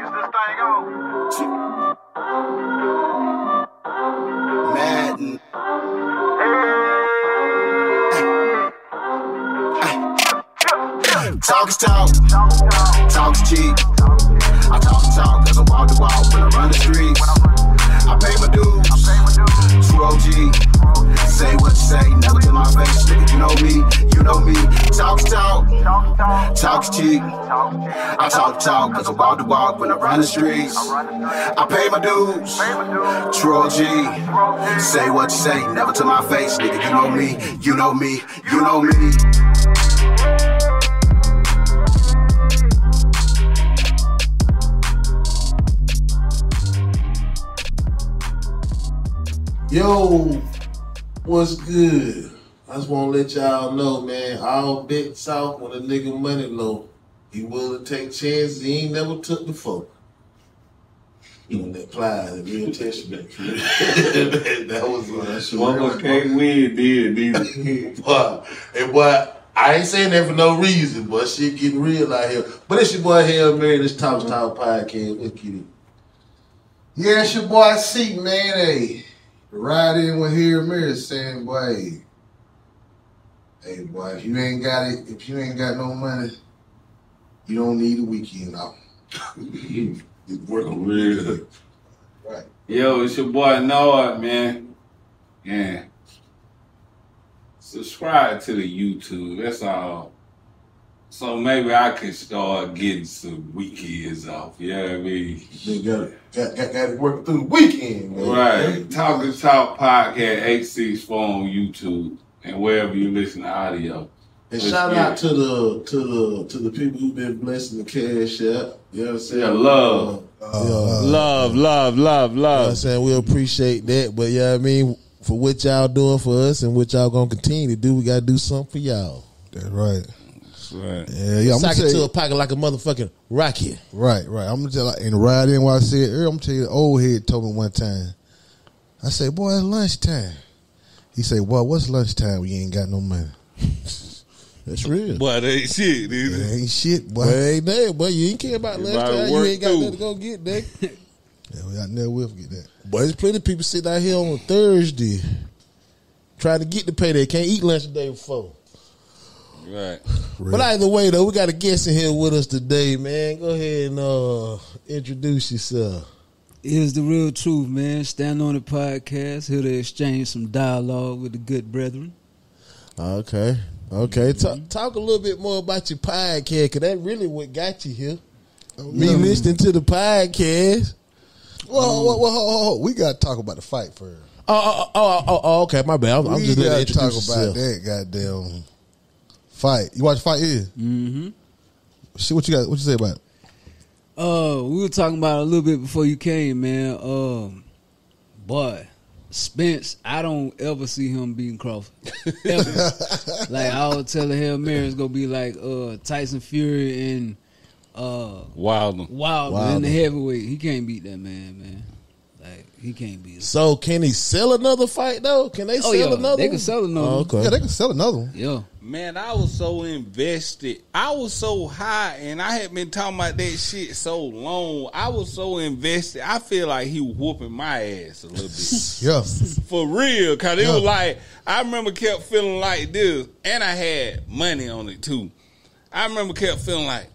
Madden. Talk is talk, talk is cheap. I talk cause I walk the walk when I run the streets. I pay my dues, true OG. Say what you say, never to my face, nigga, you know me. Talk is talk is cheap. I talk cause I walk the walk when I run the streets. I pay my dues, true OG. Say what you say, never to my face, nigga, you know me. Yo, what's good? I just want to let y'all know, man, all bets off when a nigga money low. He willing to take chances he ain't never took before. You know, that applies in Real Testament. that was Motherfucker can't win, did boy, I ain't saying that for no reason, but shit getting real out here. But it's your boy Hail Mary, this TalkIsTalk Podcast. Let's get it. Yeah, it's your boy C, man. Hey. Ride in with Hail Mary saying, boy, hey boy, if you ain't got no money, you don't need a weekend off. It's working real. Right. Yo, it's your boy Noah, man. Yeah. Subscribe to the YouTube. That's all. So maybe I can start getting some weekends off. You know what I mean? You got to work through the weekend, man. Right. TalkIsTalk Podcast 864 on YouTube and wherever you listen to audio. And shout out to the people who've been blessing the cash out. You know what I'm saying? Yeah, love. Love. You know what I'm saying? We appreciate that. But yeah, I mean, for what y'all doing for us and what y'all gonna continue to do, we gotta do something for y'all. That's right. Right. Yeah, I'm Sock gonna it to a pocket like a motherfucking rocket. Right. I'm gonna tell and ride in what I said earlier. I'm gonna tell you the old head told me one time. I say, boy, it's lunchtime. He say, boy, what's lunchtime when you ain't got no money? That's real. Boy, that ain't shit, dude. It ain't shit, boy. Well, ain't that, boy. You ain't care about lunchtime. You ain't got nothing to go get, nigga. Yeah, I never will forget that. Boy, there's plenty of people sitting out here on a Thursday trying to get the payday. Can't eat lunch the day before. Right. But either way, though, we got a guest in here with us today, man. Go ahead and introduce yourself. Here's the real truth, man. Stand on the podcast, here to exchange some dialogue with the good brethren. Okay. Talk a little bit more about your podcast, because that really what got you here. Me listening to the podcast. Well, we got to talk about the fight first. Oh, okay, my bad. I'm just letting you talk about that goddamn fight. You watch the fight here? Mm-hmm. Shit, what you say about it? We were talking about it a little bit before you came, man. Boy, Spence, I don't ever see him beating Crawford. Ever. Like, I was telling Hail Mary it's gonna be like Tyson Fury and Wilder in the heavyweight. He can't beat that man. Like, he can't beat him. So can he sell another fight though? Can they sell another? They can sell another one. Okay. Yeah, they can sell another one. Yeah. Man, I was so invested. I was so high, and I had been talking about that shit so long. I was so invested. I feel like he was whooping my ass a little bit. Yeah. For real. Because it was like, I remember kept feeling like this, and I had money on it too. I remember kept feeling like,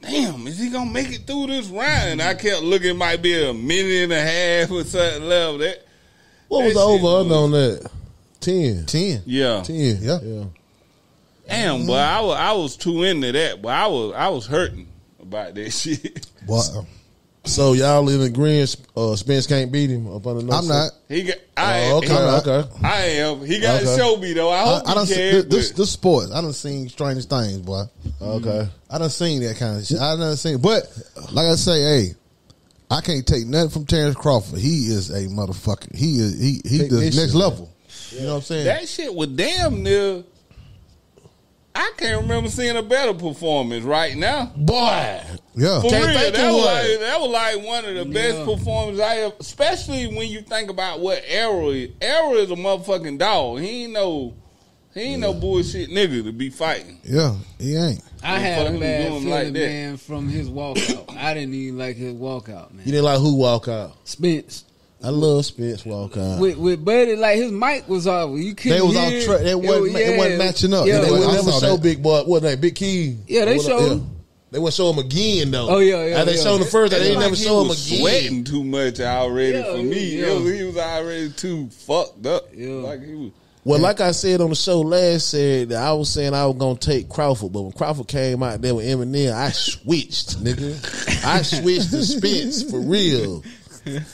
damn, is he going to make it through this round? And I kept looking, it might be a minute and a half or something level. What was the over-under on that? 10. Yeah. 10. Yeah. Damn, boy, I was too into that, but I was hurting about that shit. Boy, so y'all in agreement? Spence can't beat him up on the. I'm not. He got. Okay. I am. He got to show me though. I hope he can. This sports. I done seen strangest things, boy. Okay. I done seen that kind of shit. I done seen, but like I say, hey, I can't take nothing from Terrence Crawford. He is a motherfucker. He the next level. You know what I'm saying? That shit was damn near. I can't remember seeing a better performance right now. Boy. Yeah. For real. That was like one of the best performances I ever, especially when you think about what Arrow is. Arrow is a motherfucking dog. He He ain't no bullshit nigga to be fighting. Yeah, he ain't. I had a bad feeling, like that. man, from his walkout. I didn't even like his walkout, man. You didn't like who walk out? Spence. I love Spence walk out. With Buddy, like his mic was off. You couldn't They was hear off track. It wasn't matching up. Yeah, They would I never saw show that. Big Boy. What that? Big Key. Yeah, they showed him. They wouldn't show him again though. Oh, yeah. They showed him first. They didn't never show him again. Sweating too much already for me. Yeah. He was already too fucked up. Yeah. Like he was. Well, like I said on the show last, said that I was saying I was gonna take Crawford, but when Crawford came out there with Eminem, I switched, nigga. I switched to Spence for real. And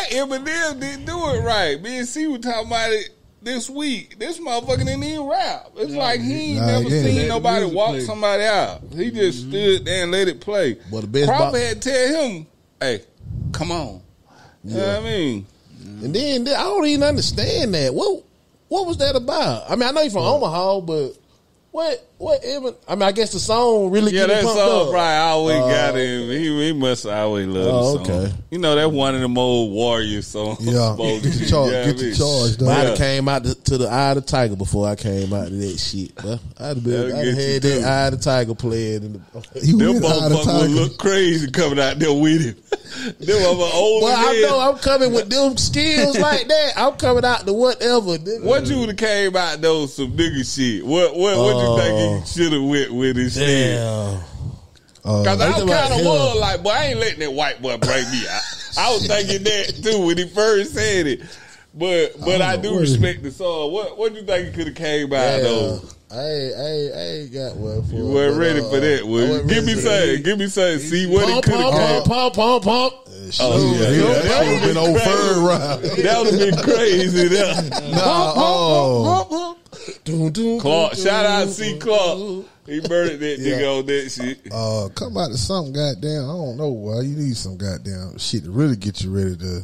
Eminem didn't do it right. Me and C were talking about it this week. This motherfucker didn't even rap. It's like he ain't never seen nobody walk somebody out. He just stood there and let it play. Well, the best Crawford had to tell him, hey, come on. You know what I mean? And then I don't even understand that. What was that about? I mean, I know you're from Omaha, but what even? I mean, I guess the song really Yeah, get that pumped song up. probably always got him. He must have always loved the song. Okay. You know, that's one of them old warrior songs. Yeah, get the charge. Get the charge. But I Yeah. done came out to the Eye of the Tiger before I came out to that shit. But I'd That'll had get you that too. Eye of the Tiger playing. In the, You Them went out of motherfuckers would Tiger. look crazy coming out there with him. Them motherfuckers old well, I as know hell. I'm coming with them skills like that. I'm coming out to whatever. Nigga. What you would have came out though some nigga shit? What you think he should have went with his shit? Damn. Cause I talking kind about of him. was like, boy, I ain't letting that white boy break me out. I was thinking that too when he first said it. But I do respect the song. What you think he could have came out though? I ain't got one for You weren't ready for that. Well, give me something. See what it could have came. Pump. Oh yeah, That would have been old third round. that would have been crazy. Clark, shout out C. Clark. He murdered that nigga on that shit. Come out to something goddamn. I don't know why you need some goddamn shit to really get you ready to.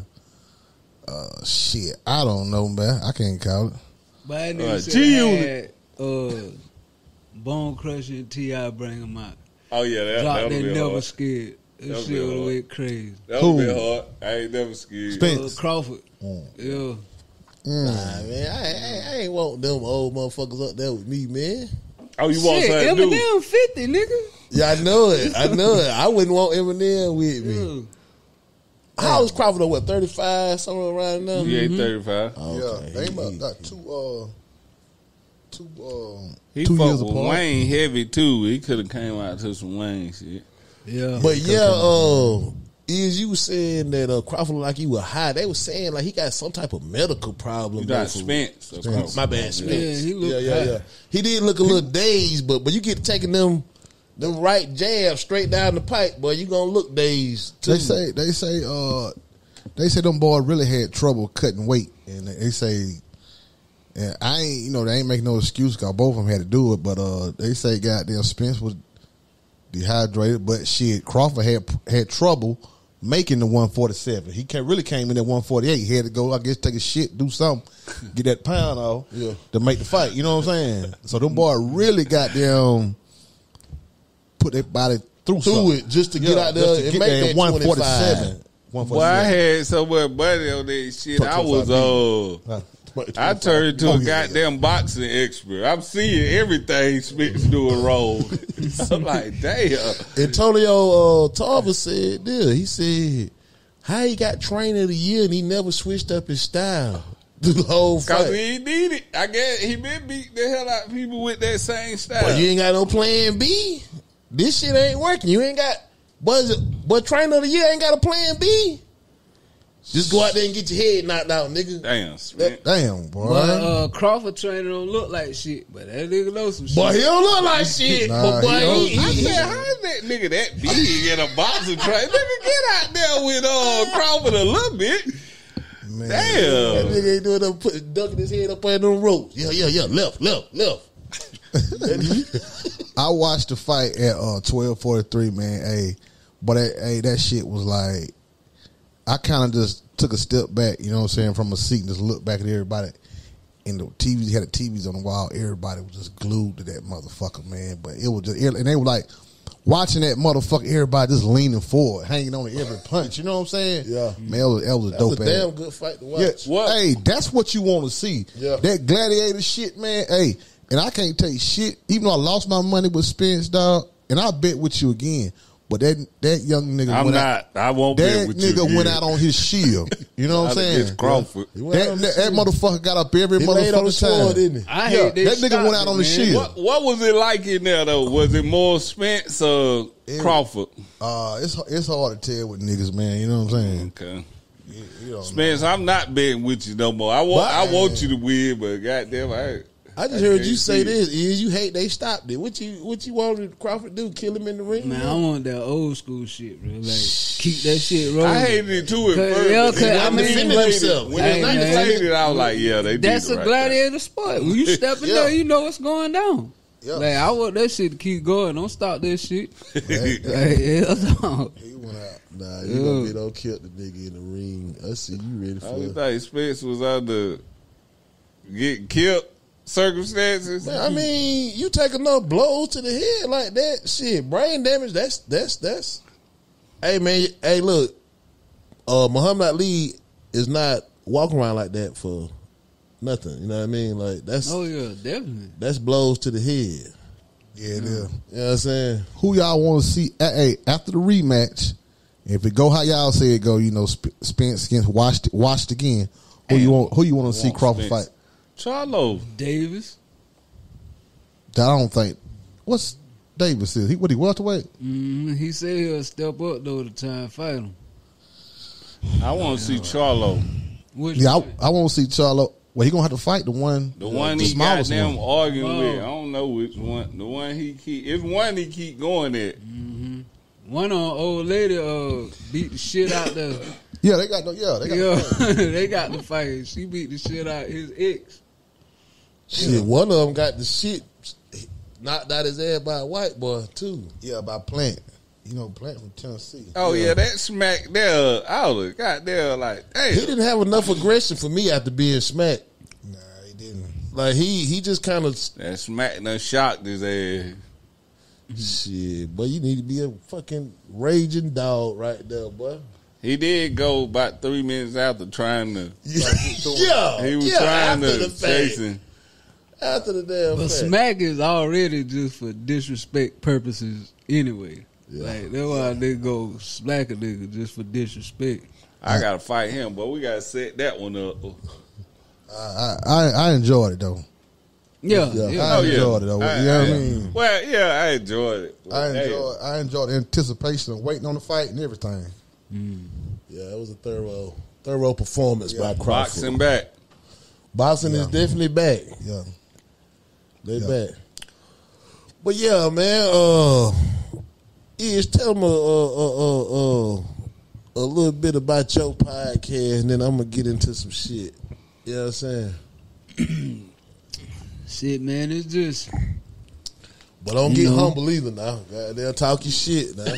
Shit, I don't know, man. I can't call it. But I nigga said G-Unit. had Bone Crusher and T.I. bring him out. Oh yeah, that Drop would that be never hard. scared. That That'd shit be would have hard. went crazy. That would be hard. I ain't never scared. Spence. Crawford. Yeah. Nah, man, I ain't want them old motherfuckers up there with me, man. Oh, you want Shit, something new? Eminem 50, nigga. Yeah, I know it. I wouldn't want Eminem with me. Yeah. How old is Crawford? What, 35, somewhere around now? Yeah, 35. Okay. Yeah, they got two He 2 fucked years with apart. Wayne heavy too. He could have came out to some Wayne shit. Yeah. But is you saying that Crawford look like he was high? They was saying like he got some type of medical problem. You got though, Spence. My bad, Spence. Yeah, he looked yeah. He did look a little dazed, but you get taking them right jabs straight down the pipe, boy, you gonna look dazed too. They say them boys really had trouble cutting weight, and they say, and I ain't, they ain't making no excuse because both of them had to do it, but they say goddamn Spence was dehydrated, but shit, Crawford had trouble making the 147. He really came in at 148. He had to go, I guess, take a shit, do something, get that pound off to make the fight. You know what I'm saying? So them boys really goddamn put their body through it just to get out there and make that 147. Boy, I had so much money on that shit. I was I turned to a goddamn boxing expert. I'm seeing everything Spence doing wrong. I'm like, damn. Antonio Tarver said this. He said, how he got trainer of the year and he never switched up his style through the whole fight. Because he need it. I guess he been beating the hell out of people with that same style. But you ain't got no plan B. This shit ain't working. You ain't got, but trainer of the year ain't got a plan B. Just go out there and get your head knocked out, nigga. Damn, Spence. Damn, boy. But Crawford trainer don't look like shit, but that nigga knows some shit. Boy, he don't look like shit. Nah, but boy, I said, how is that nigga that big in a boxing train? Nigga, get out there with Crawford a little bit. Man. that Damn. nigga ain't doing nothing, ducking his head up under them ropes. Yeah, left. I watched the fight at 12:43, man. Hey, but that shit was like, I kind of just took a step back, you know what I'm saying, from a seat and just looked back at everybody. And the TVs had the TVs on the wall. Everybody was just glued to that motherfucker, man. But it was just, and they were like watching that motherfucker. Everybody just leaning forward, hanging on to every punch. You know what I'm saying? Yeah, man, it was dope. That's a damn good fight to watch. Yeah. Hey, that's what you want to see. Yeah. That gladiator shit, man. Hey, And I can't take shit, even though I lost my money with Spence, dog. And I'll bet with you again. But that young nigga I won't bet with you. That nigga went out on his shield. You know what I'm saying? Crawford. That motherfucker got up every motherfucking time. Didn't he? I hate that nigga went out on the shield. What was it like in there though? Was it more Spence or Crawford? It's hard to tell with niggas, man. You know what I'm saying? Okay. You know, Spence, I'm not betting with you no more. I want you to win, but goddamn, I just heard you say this. Is you hate they stopped it? What you wanted Crawford to do? Kill him in the ring? Man, I want that old school shit, bro. Like keep that shit rolling. I hated it too at first. Yeah, I mean, when it deflated, I was like, yeah, they did that's it a right gladiator sport. When you step in there, you know what's going down. Yeah. Like I want that shit to keep going. Don't stop that shit. Like, hell no. he went out. Nah, you gonna get on kill the nigga in the ring. I see you ready for I it. thought Spence was under getting killed circumstances. Man, I mean, you take enough blows to the head like that, shit, brain damage. That's. Hey man, hey look, Muhammad Ali is not walking around like that for nothing. You know what I mean? Like that's. Oh yeah, definitely. That's blows to the head. Yeah, it is. You know what I'm saying? Who y'all want to see? Hey, after the rematch, if it go how y'all say it go, you know, Spence against washed again. Who you want to see Crawford Spence. fight? Charlo. Davis. I don't think. What's Davis is? He welterweight? He said he'll step up though to try and fight him. I want to see Charlo. I want to see Charlo. Well, he gonna have to fight the one. The one he got them arguing with. I don't know which one. The one he keep going at. One old lady beat the shit out the. Yeah, they got they got the fight. She beat the shit out his ex. Shit, one of them got the shit knocked out his ass by a white boy too. Yeah, by Plant. You know, Plant from Tennessee. Oh yeah, that smack there. I was goddamn like, hey, He didn't have enough aggression for me after being smacked. Nah, he didn't. Like he just kind of that smack done shocked his ass. shit. But you need to be a fucking raging dog right there, boy. He did go about 3 minutes after trying to. Yeah, He was trying after to the chase fact. him. After the damn But fact. smack is already just for disrespect purposes anyway. Like that's why they go smack a nigga just for disrespect. I gotta fight him, but we gotta set that one up. I enjoyed it though. Yeah. I enjoyed it though. You know what I mean? Well, yeah, I enjoyed it. I enjoyed the anticipation of waiting on the fight and everything. Yeah, it was a thorough performance by Crawford. Boxing back. Boxing is definitely back. Yeah. They back. But yeah, man. Tell them a little bit about your podcast, and then I'm gonna get into some shit. You know what I'm saying? Shit, man, it's just But don't get humble either now. They'll talk your shit now. it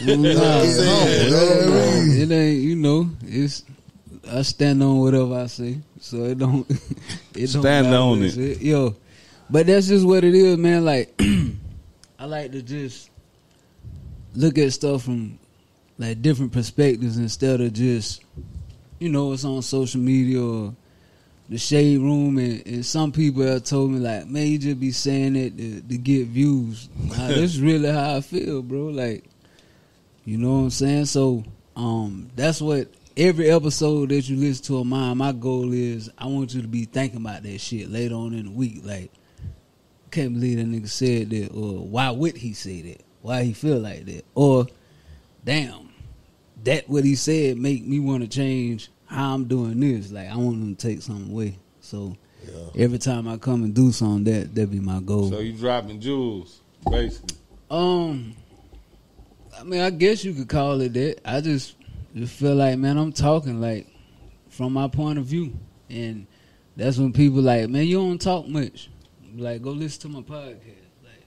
ain't, it's I stand on whatever I say. So it don't Stand matter on what it. I say. Yo. But that's just what it is, man. Like I like to just look at stuff from like different perspectives instead of just it's on social media or the shade room, and some people have told me like, man, you just be saying it to get views. Nah, that's really how I feel, bro. Like, you know what I'm saying? So, that's what every episode that you listen to of mine, my goal is I want you to be thinking about that shit later on in the week. Like, can't believe that nigga said that, or why would he say that? Why he feel like that? Or, damn, that what he said make me want to change how I'm doing this. Like, I want them to take something away. So every time I come and do something, that be my goal. So you dropping jewels, basically. I mean, I guess you could call it that. I just feel like, man, I'm talking like from my point of view, and that's when people like, man, you don't talk much. Like, go listen to my podcast. Like,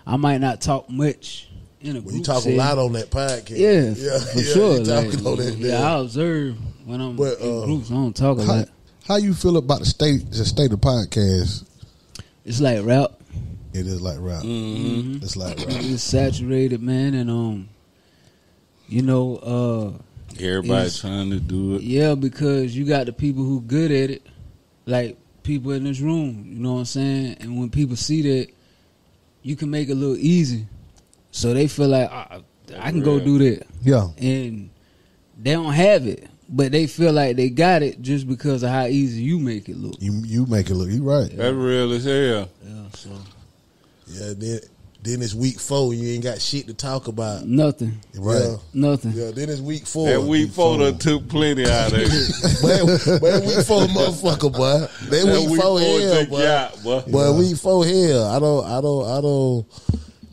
I might not talk much in a group You talk setting. a lot on that podcast. Yeah, for sure. You talking on that. Yeah, I observe when I'm in groups. I don't talk a lot. How you feel about the state of podcast? It's like rap. It is like rap. Mm-hmm. It's like rap. It's saturated, man, and Everybody trying to do it. Yeah, because you got the people who good at it. Like people in this room. You know what I'm saying? And when people see that, you can make it a little easy, so they feel like I can go do that. Yeah. And they don't have it, but they feel like they got it just because of how easy you make it look. You make it look. You right. That's real as hell. Yeah, so Yeah, then it's week 4. You ain't got shit to talk about. nothing, Right. nothing. Yeah, then it's week 4. That week 4 done took plenty out of it. But week 4, motherfucker, boy. That week 4 hell, took boy. you out, boy. But week 4 hell. I don't.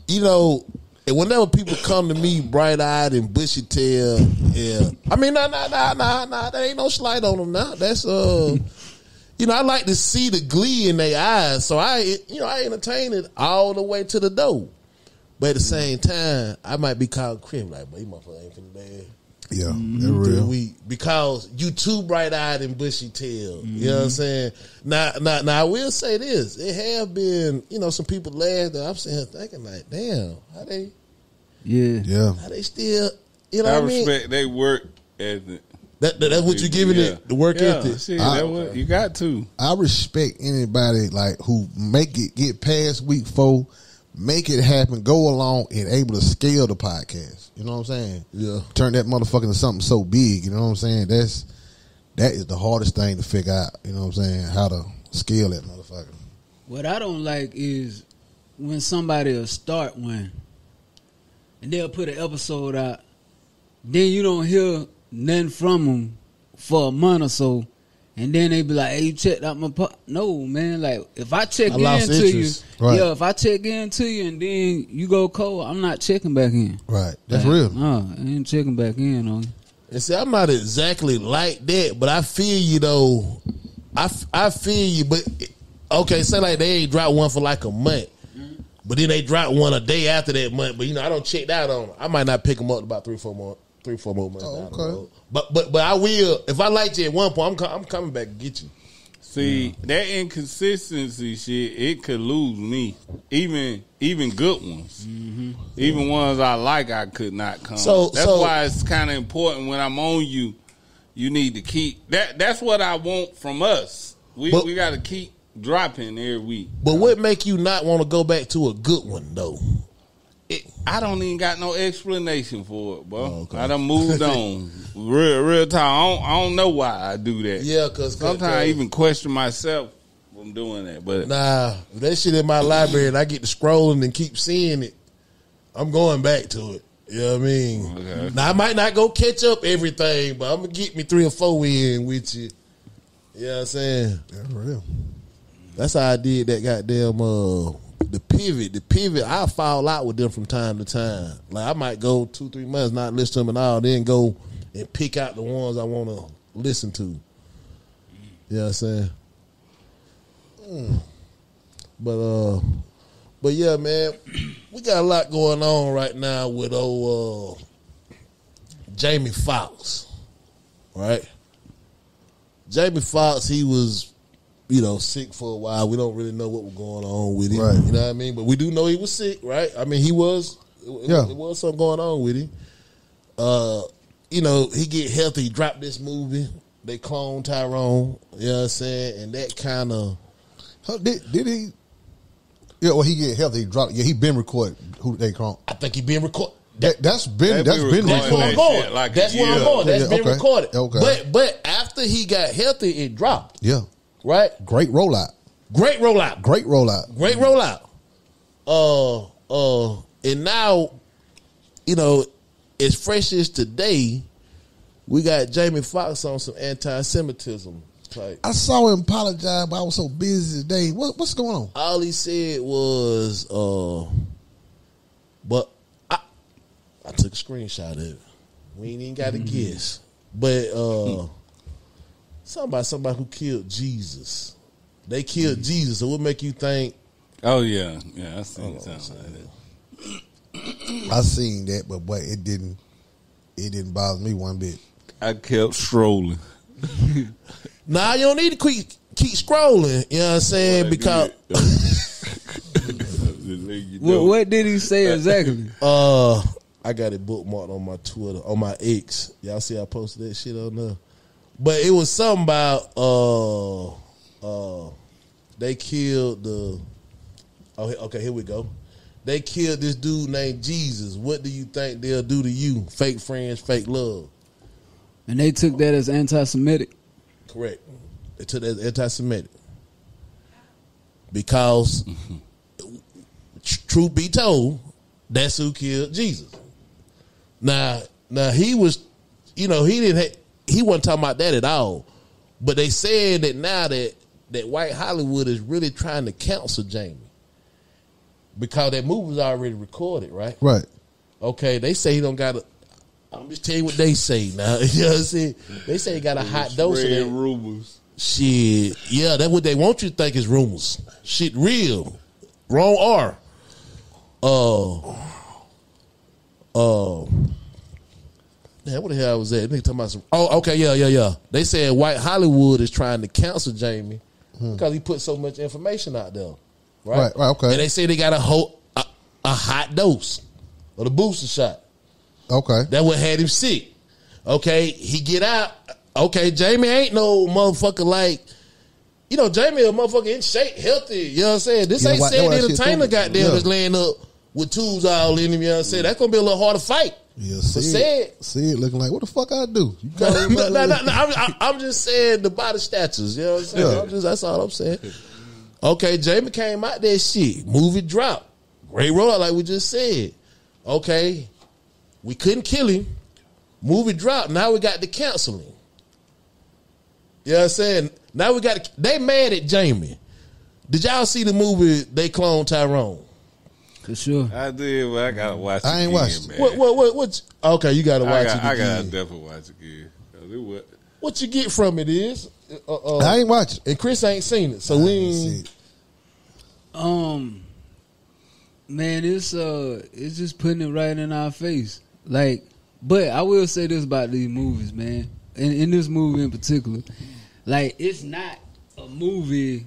You know, and whenever people come to me bright eyed and bushy tail, yeah. I mean, nah. That ain't no slight on them. Now that's you know, I like to see the glee in their eyes, so I entertain it all the way to the door. But at the same time, I might be called crib like, but you motherfucker ain't finna bad. Yeah, that's real. Because you too bright eyed and bushy tailed. You know what I'm saying? Now I will say this. It have been, you know, some people last that I'm sitting here thinking like, damn, how they how they still, you know I what I mean? respect they work ethic. That's what you giving it, the work ethic. See, that what you got to. I respect anybody like who make it get past week 4, make it happen, go along, and able to scale the podcast. You know what I'm saying? Yeah. Turn that motherfucker into something so big. You know what I'm saying? That is the hardest thing to figure out. You know what I'm saying? How to scale that motherfucker. What I don't like is when somebody will start one and they'll put an episode out, then you don't hear nothing from them for a month or so, and then they be like, "Hey, you checked out my No, man. Like if I check in to you, Right. if I check in to you and then you go cold, I'm not checking back in. Right. That's Like, real. No, I ain't checking back in on you. And see, I'm not exactly like that, but I feel you though. I feel you, but okay, say like they ain't dropped one for like a month, but then they drop one a day after that month. But you know, I don't check out on them. I might not pick them up about 3-4 more months. Oh, down the okay. road. But I will if I liked you at one point. I'm coming back to get you. See, that inconsistency shit, it could lose me. Even good ones. Even ones I like, I could not come. That's why it's kind of important when I'm on you. You need to keep that. That's what I want from us. We got to keep dropping every week. But what make you not want to go back to a good one though? I don't even got no explanation for it, bro. Oh, okay. I done moved on. Real time. I don't know why I do that. Yeah, because sometimes I even question myself when I'm doing that. But nah, if that shit in my library and I get to scrolling and keep seeing it, I'm going back to it. You know what I mean? Okay. Now I might not go catch up everything, but I'm gonna get me 3 or 4 in with you. You know what I'm saying? That's real. That's how I did that goddamn the pivot. I fall out with them from time to time. Like I might go 2-3 months not listen to them at all, then go and pick out the ones I want to listen to. You know what I'm saying? But yeah, man, we got a lot going on right now with old Jamie Foxx, right? Jamie Foxx, he was, you know, sick for a while. We don't really know what was going on with him. Right. You know what I mean? But we do know he was sick, right? I mean, it was something going on with him. You know, he get healthy. He dropped this movie. They cloned Tyrone. You know what I'm saying? And that kind of... Did he? Yeah, well, he get healthy. He dropped. Yeah, he been recorded. Who they call? I think he been recorded. That's been That's recorded. That's where I'm going. Shit, like That's a where I'm year. going. That's been Okay. recorded. Okay. But after he got healthy, it dropped. Yeah, Right? great rollout. Great rollout. Great rollout. Great rollout. And now, you know, as fresh as today, we got Jamie Foxx on some anti-Semitism type. I saw him apologize, but I was so busy today. What's going on? All he said was, but I took a screenshot of it. We ain't even got to guess. But somebody who killed Jesus. They killed Jesus. So what make you think? oh yeah, I seen something like that. I seen that, but boy, it didn't bother me one bit. I kept strolling. Nah, you don't need to keep scrolling. You know what I'm saying? Because What did he say exactly? I got it bookmarked on my Twitter, on my X. Y'all see I posted that shit on there. But it was something about they killed the. Oh, okay, here we go. They killed this dude named Jesus. What do you think they'll do to you? Fake friends, fake love. And they took that as anti-Semitic. Correct. They took that as anti-Semitic. Because, truth be told, that's who killed Jesus. Now he was, he wasn't talking about that at all. But they said that now that White Hollywood is really trying to cancel Jamie. Because that movie was already recorded, right? Right. Okay, they say he don't got a. I'm just telling you what they say now. You know what I'm saying? They say he got a hot dose of that. Rumors. Shit. Yeah, that's what they want you to think is rumors. Shit real. Wrong R. Man, what the hell was that? Nigga talking about some. Oh, okay, yeah. They said White Hollywood is trying to cancel Jamie because he put so much information out there. Right, okay. And they say they got a hot dose of the booster shot. Okay. That what had him sick. Okay, he get out. Okay, Jamie ain't no motherfucker like, Jamie a motherfucker in shape, healthy. You know what I'm saying? This ain't saying the entertainer goddamn that's laying up with tools all in him. You know what I'm saying? That's gonna be a little hard to fight. Yeah, see it looking like, what the fuck I do? You I'm just saying the body statures. You know what I'm saying? Yeah. That's all I'm saying. Okay, Jamie came out that shit. Movie dropped. Great rollout, like we just said. Okay, we couldn't kill him. Movie dropped. Now we got the canceling. You know what I'm saying? Now they mad at Jamie. Did y'all see the movie They Cloned Tyrone? For sure. I did, but I gotta watch it. I ain't watched it. What? Okay, you gotta watch it again. I gotta definitely watch it again. What you get from it is I ain't watching. And Chris ain't seen it, so we ain't. Man, it's just putting it right in our face. Like, but I will say this about these movies, man. In this movie in particular, like, it's not a movie.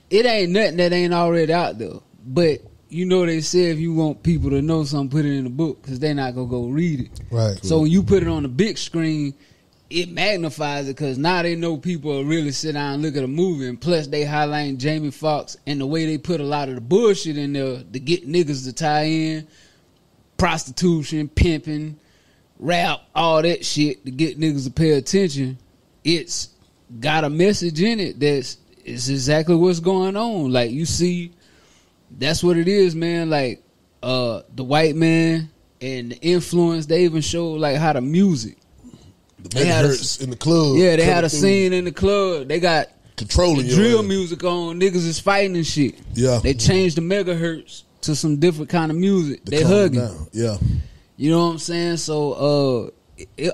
It ain't nothing that ain't already out there. But they say if you want people to know something, put it in a book because they're not gonna go read it. Right. So when you put it on the big screen, it magnifies it because now they know people will really sit down and look at a movie, and plus they highlight Jamie Foxx and the way they put a lot of the bullshit in there to get niggas to tie in, prostitution, pimping, rap, all that shit to get niggas to pay attention. It's got a message in it that's exactly what's going on. Like, you see, that's what it is, man. Like, the white man and the influence, they even show like how the music. They had in the club. Yeah, they had a scene in the club. They got controlling the drill music on. Niggas is fighting and shit. Yeah. They changed the megahertz to some different kind of music. They hugging. Down. Yeah. You know what I'm saying? So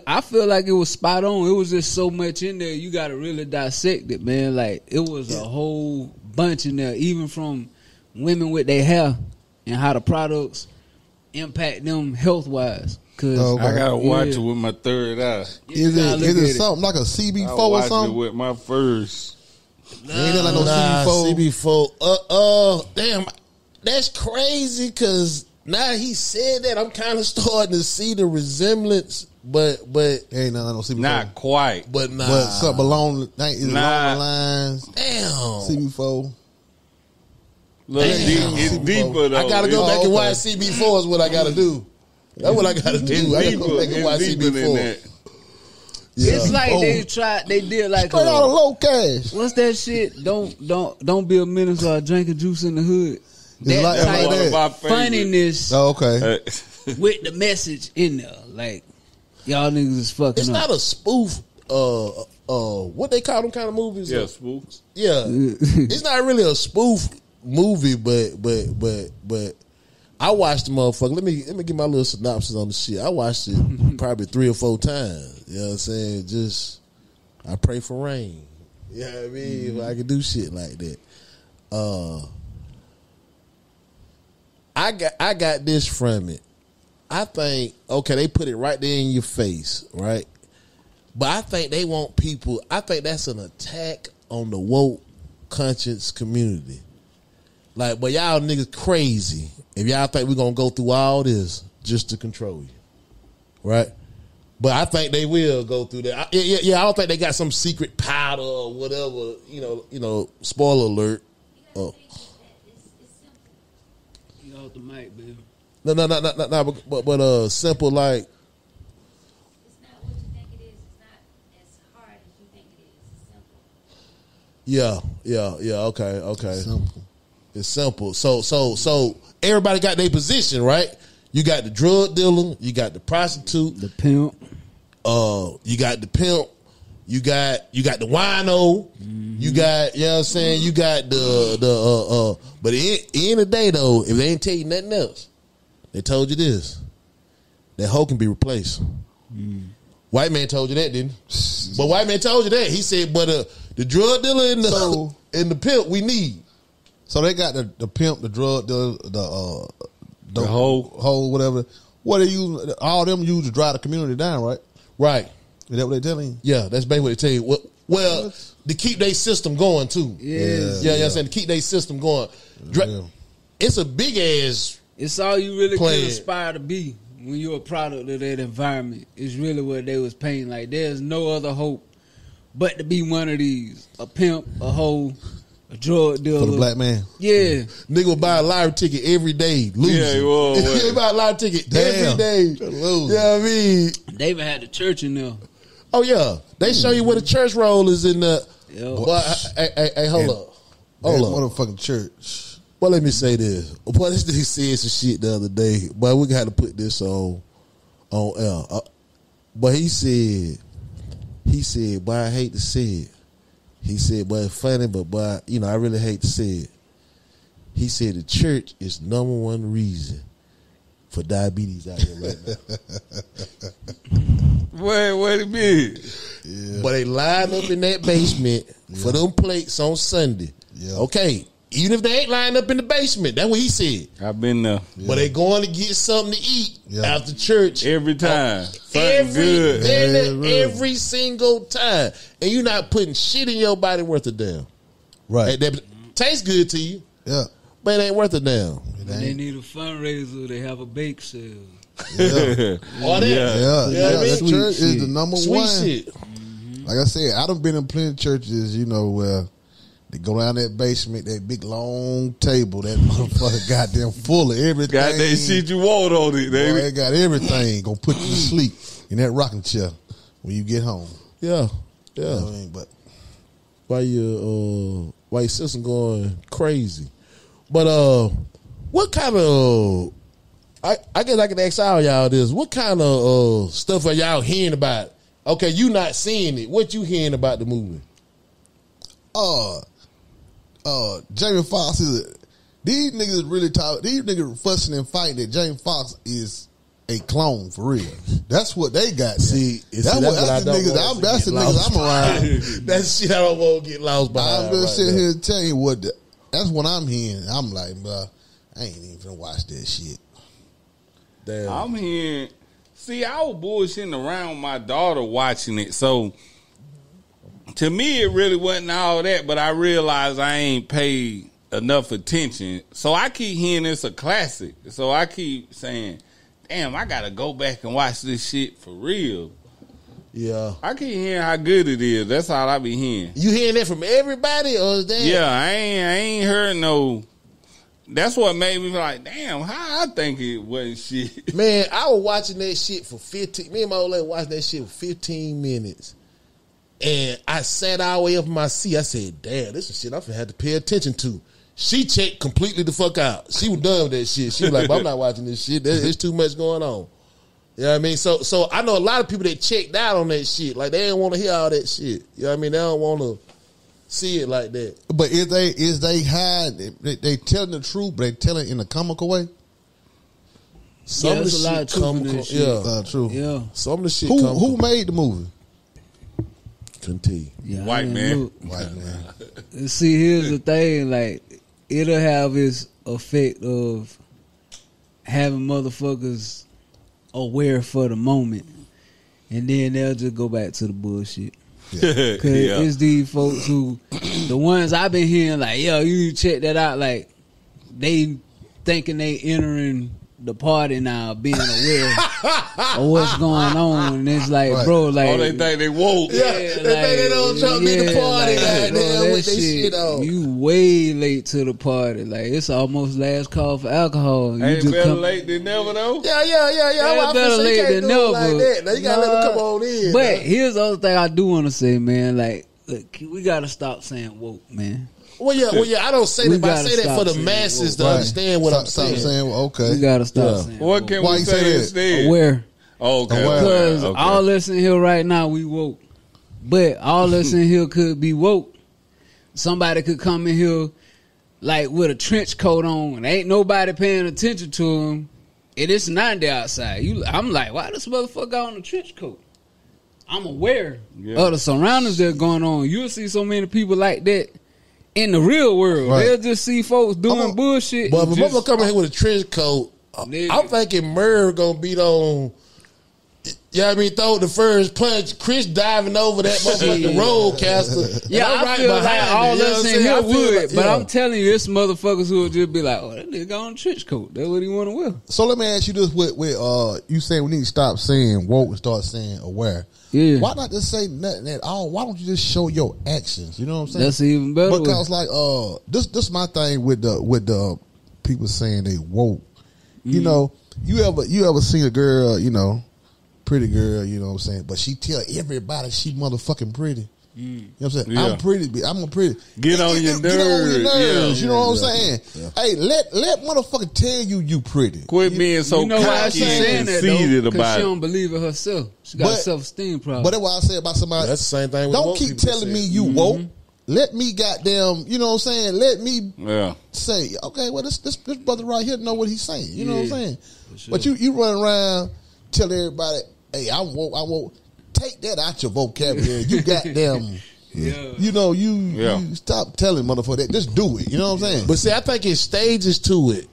I feel like it was spot on. It was just so much in there. You got to really dissect it, man. Like, it was a whole bunch in there, even from women with their hair and how the products impact them health-wise. I gotta watch it with my third eye. Is it something like a CB4 or something? It with my first. Ain't that like no CB4? CB4. Damn, that's crazy. Because now he said that, I'm kind of starting to see the resemblance, but ain't nothing like no CB4. Not quite, but nah. But something along the lines. Damn, CB4. Look, it's deeper though. I gotta go back and watch CB4 is what I gotta do. That's what I gotta do. I gotta go back and watch CB4. Yeah. It's like they did like straight out of low cash. What's that shit? Don't be a menace or drinking juice in the hood. It's like type of funniness. Oh, okay. With the message in there, like, y'all niggas is fucking. It's not a spoof. What they call them kind of movies? Yeah, spoofs. Yeah, it's not really a spoof movie, but I watched the motherfucker. Let me give my little synopsis on the shit. I watched it probably 3 or 4 times. You know what I'm saying? Just, I pray for rain. You know what I mean? If I could do shit like that. I got this from it. I think, okay, they put it right there in your face, right? But I think they want people, I think that's an attack on the woke conscious community. Like, but y'all niggas crazy if y'all think we're going to go through all this just to control you. Right? But I think they will go through that. Yeah, I don't think they got some secret power powder or whatever. You know. Spoiler alert. Oh. You off the mic, baby. No. But simple like. It's not what you think it is. It's not as hard as you think it is. It's simple. Yeah. Okay. Simple. It's simple. So everybody got their position, right? You got the drug dealer, you got the prostitute, The pimp. you got the pimp, you got the wino, you got, you know what I'm saying, you got the but at the end of the day though, if they ain't tell you nothing else, they told you this. That hoe can be replaced. White man told you that, didn't he? But white man told you that. He said, but the drug dealer and the pimp we need. So they got the pimp, the drug dealer, the hoe, whatever. What they use? All them use to drive the community down, right? Right. Is that what they telling you? Yeah, that's basically what they tell you. Well, to keep their system going too. Yeah. Yeah, you know what I'm saying? To keep their system going. Yeah. It's a big ass. It's all you really Plan. can aspire to be when you're a product of that environment. It's really what they was painting. Like, there's no other hope but to be one of these. A pimp, a hoe, a drug dealer. For the black man. Yeah. Nigga will buy a lottery ticket every day, losing. Yeah, he was. He buy a lottery ticket every day. Losing. You know what I mean? They even had the church in there. Oh, yeah. They show you where the church roll is in the. Yeah. But, hey, hold up. Hold up. Motherfucking church. Well, let me say this. Boy, this nigga said some shit the other day. But we got to put this on air. But he said, boy, I hate to say it. He said, but it's funny, but boy, I really hate to say it. He said the church is number one reason for diabetes out here right now. What it mean? Yeah. But they line up in that basement for them plates on Sunday. Yeah. Okay, even if they ain't lined up in the basement, that's what he said. I've been there But they going to get something to eat after church. every time. Something good. Every single time. And you're not putting shit in your body worth a damn. Right. That tastes good to you, Yeah. but it ain't worth a damn. When they need a fundraiser, they have a bake sale. Yeah. All that. Yeah. that The sweet church shit. is the number Sweet one. shit. Like I said, I done been in plenty of churches, where they go down that basement, that big long table, that motherfucker goddamn full of everything. Got that shit you want on it, Boy, baby. they got everything. Gonna put you to sleep in that rocking chair when you get home. Yeah. You know what I mean? But Why your system going crazy? But what kind of I guess I can ask all y'all this. What kind of stuff are y'all hearing about? Okay, you not seeing it. What you hearing about the movie? Jamie Foxx these niggas really talk. These niggas fussing and fighting that Jamie Foxx is a clone for real. That's what they got. See, that's the niggas. That's the niggas I'm around. That's shit I don't want to get lost behind. I'm just sitting here telling you what. That's what I'm hearing. I'm like, bro, I ain't even finna watch that shit. Damn. I'm hearing. See, I was bullshitting around my daughter watching it, so to me it really wasn't all that. But I realized I ain't paid enough attention, so I keep hearing it's a classic. So I keep saying, "Damn, I gotta go back and watch this shit for real." Yeah. I keep hearing how good it is. That's all I be hearing. You hearing that from everybody, or is that? Yeah, I ain't heard no. That's what made me be like, damn, how I think it wasn't shit. Man, I was watching that shit for 15. Me and my old lady watched that shit for 15 minutes. And I sat all the way up in my seat. I said, damn, this is shit I'm finna have to pay attention to. She checked completely the fuck out. She was done with that shit. She was like, I'm not watching this shit. There's too much going on. You know what I mean? So I know a lot of people that checked out on that shit. Like, they didn't want to hear all that shit. You know what I mean? They don't want to see it like that. But is they hide? They telling the truth, but they telling it in a comical way. Some of the there's a lot shit of truth in comical. that shit. Yeah. True. Yeah. Some of the shit Who comical. made the movie? Couldn't tell you. Yeah, White I didn't man. look. White man. See, here's the thing, like, it'll have its effect of having motherfuckers aware for the moment, and then they'll just go back to the bullshit. Cause it's these folks who, the ones I've been hearing, like, yo, you need to check that out. Like, they thinking they entering the party now, being aware of what's going on. And it's like, bro, like, oh, they think they woke. Yeah, they think they don't jump in the party goddamn with their shit on. You way late to the party. Like, it's almost last call for alcohol. You Ain't just better come, late than never, though. Yeah. Yeah, better late than never. Like that. Now you gotta let them come on in. But here's the other thing I do want to say, man. Like, look, we gotta stop saying woke, man. Well, yeah. I don't say We that, but I gotta say that stop for the saying masses to Right. understand what I'm Stop saying. saying, well, okay. We gotta stop saying What woke. can Why we you say say that? instead? Aware. Oh, okay. Aware. Because Okay. all us in here right now, we woke. But all us in here could be woke. Somebody could come in here like with a trench coat on and ain't nobody paying attention to him. And it's 90 outside. I'm like, why this motherfucker got on a trench coat? I'm aware of the surroundings that are going on. You'll see so many people like that in the real world. Right. They'll just see folks doing bullshit. But and if a just- motherfucker coming here with a trench coat, Nigga. I'm thinking Merv gonna beat on. You know what I mean? Throw the first punch. Chris diving over that motherfucking roadcaster. Yeah, And I'm I feel like behind all it, you know us what I'm in saying? here I feel would, like- but yeah. I'm telling you, it's motherfuckers who would just be like, "Oh, that nigga got on a trench coat. That's what he want to wear." So let me ask you this: with you saying we need to stop saying woke and start saying aware. Yeah. Why not just say nothing at all? Why don't you just show your actions? You know what I'm saying? That's even better. Because like this my thing with the people saying they woke. You know, you ever seen a girl, you know, pretty girl, you know what I'm saying, but she tell everybody she motherfucking pretty. You know what I'm saying? Yeah. I'm pretty. I'm a pretty. Get on your Get on your nerves. nerves. Yeah. You know what I'm saying? Hey, let motherfucker tell you pretty. Quit being so you know why cocky she's saying and that conceited though? Because about she it. don't believe in herself. She got But- a self-esteem problem. But that's what I say about somebody. That's the same thing with Don't woke keep people telling say. me you woke. Let me goddamn, you know what I'm saying? Let me Yeah. say, okay, well this brother right here know what he's saying. You know what I'm Yeah, saying? sure. But you run around telling everybody, hey, I won't take that out your vocabulary. You goddamn you know, you stop telling motherfucker that. Just do it. You know what I'm saying? But see, I think it's stages to it,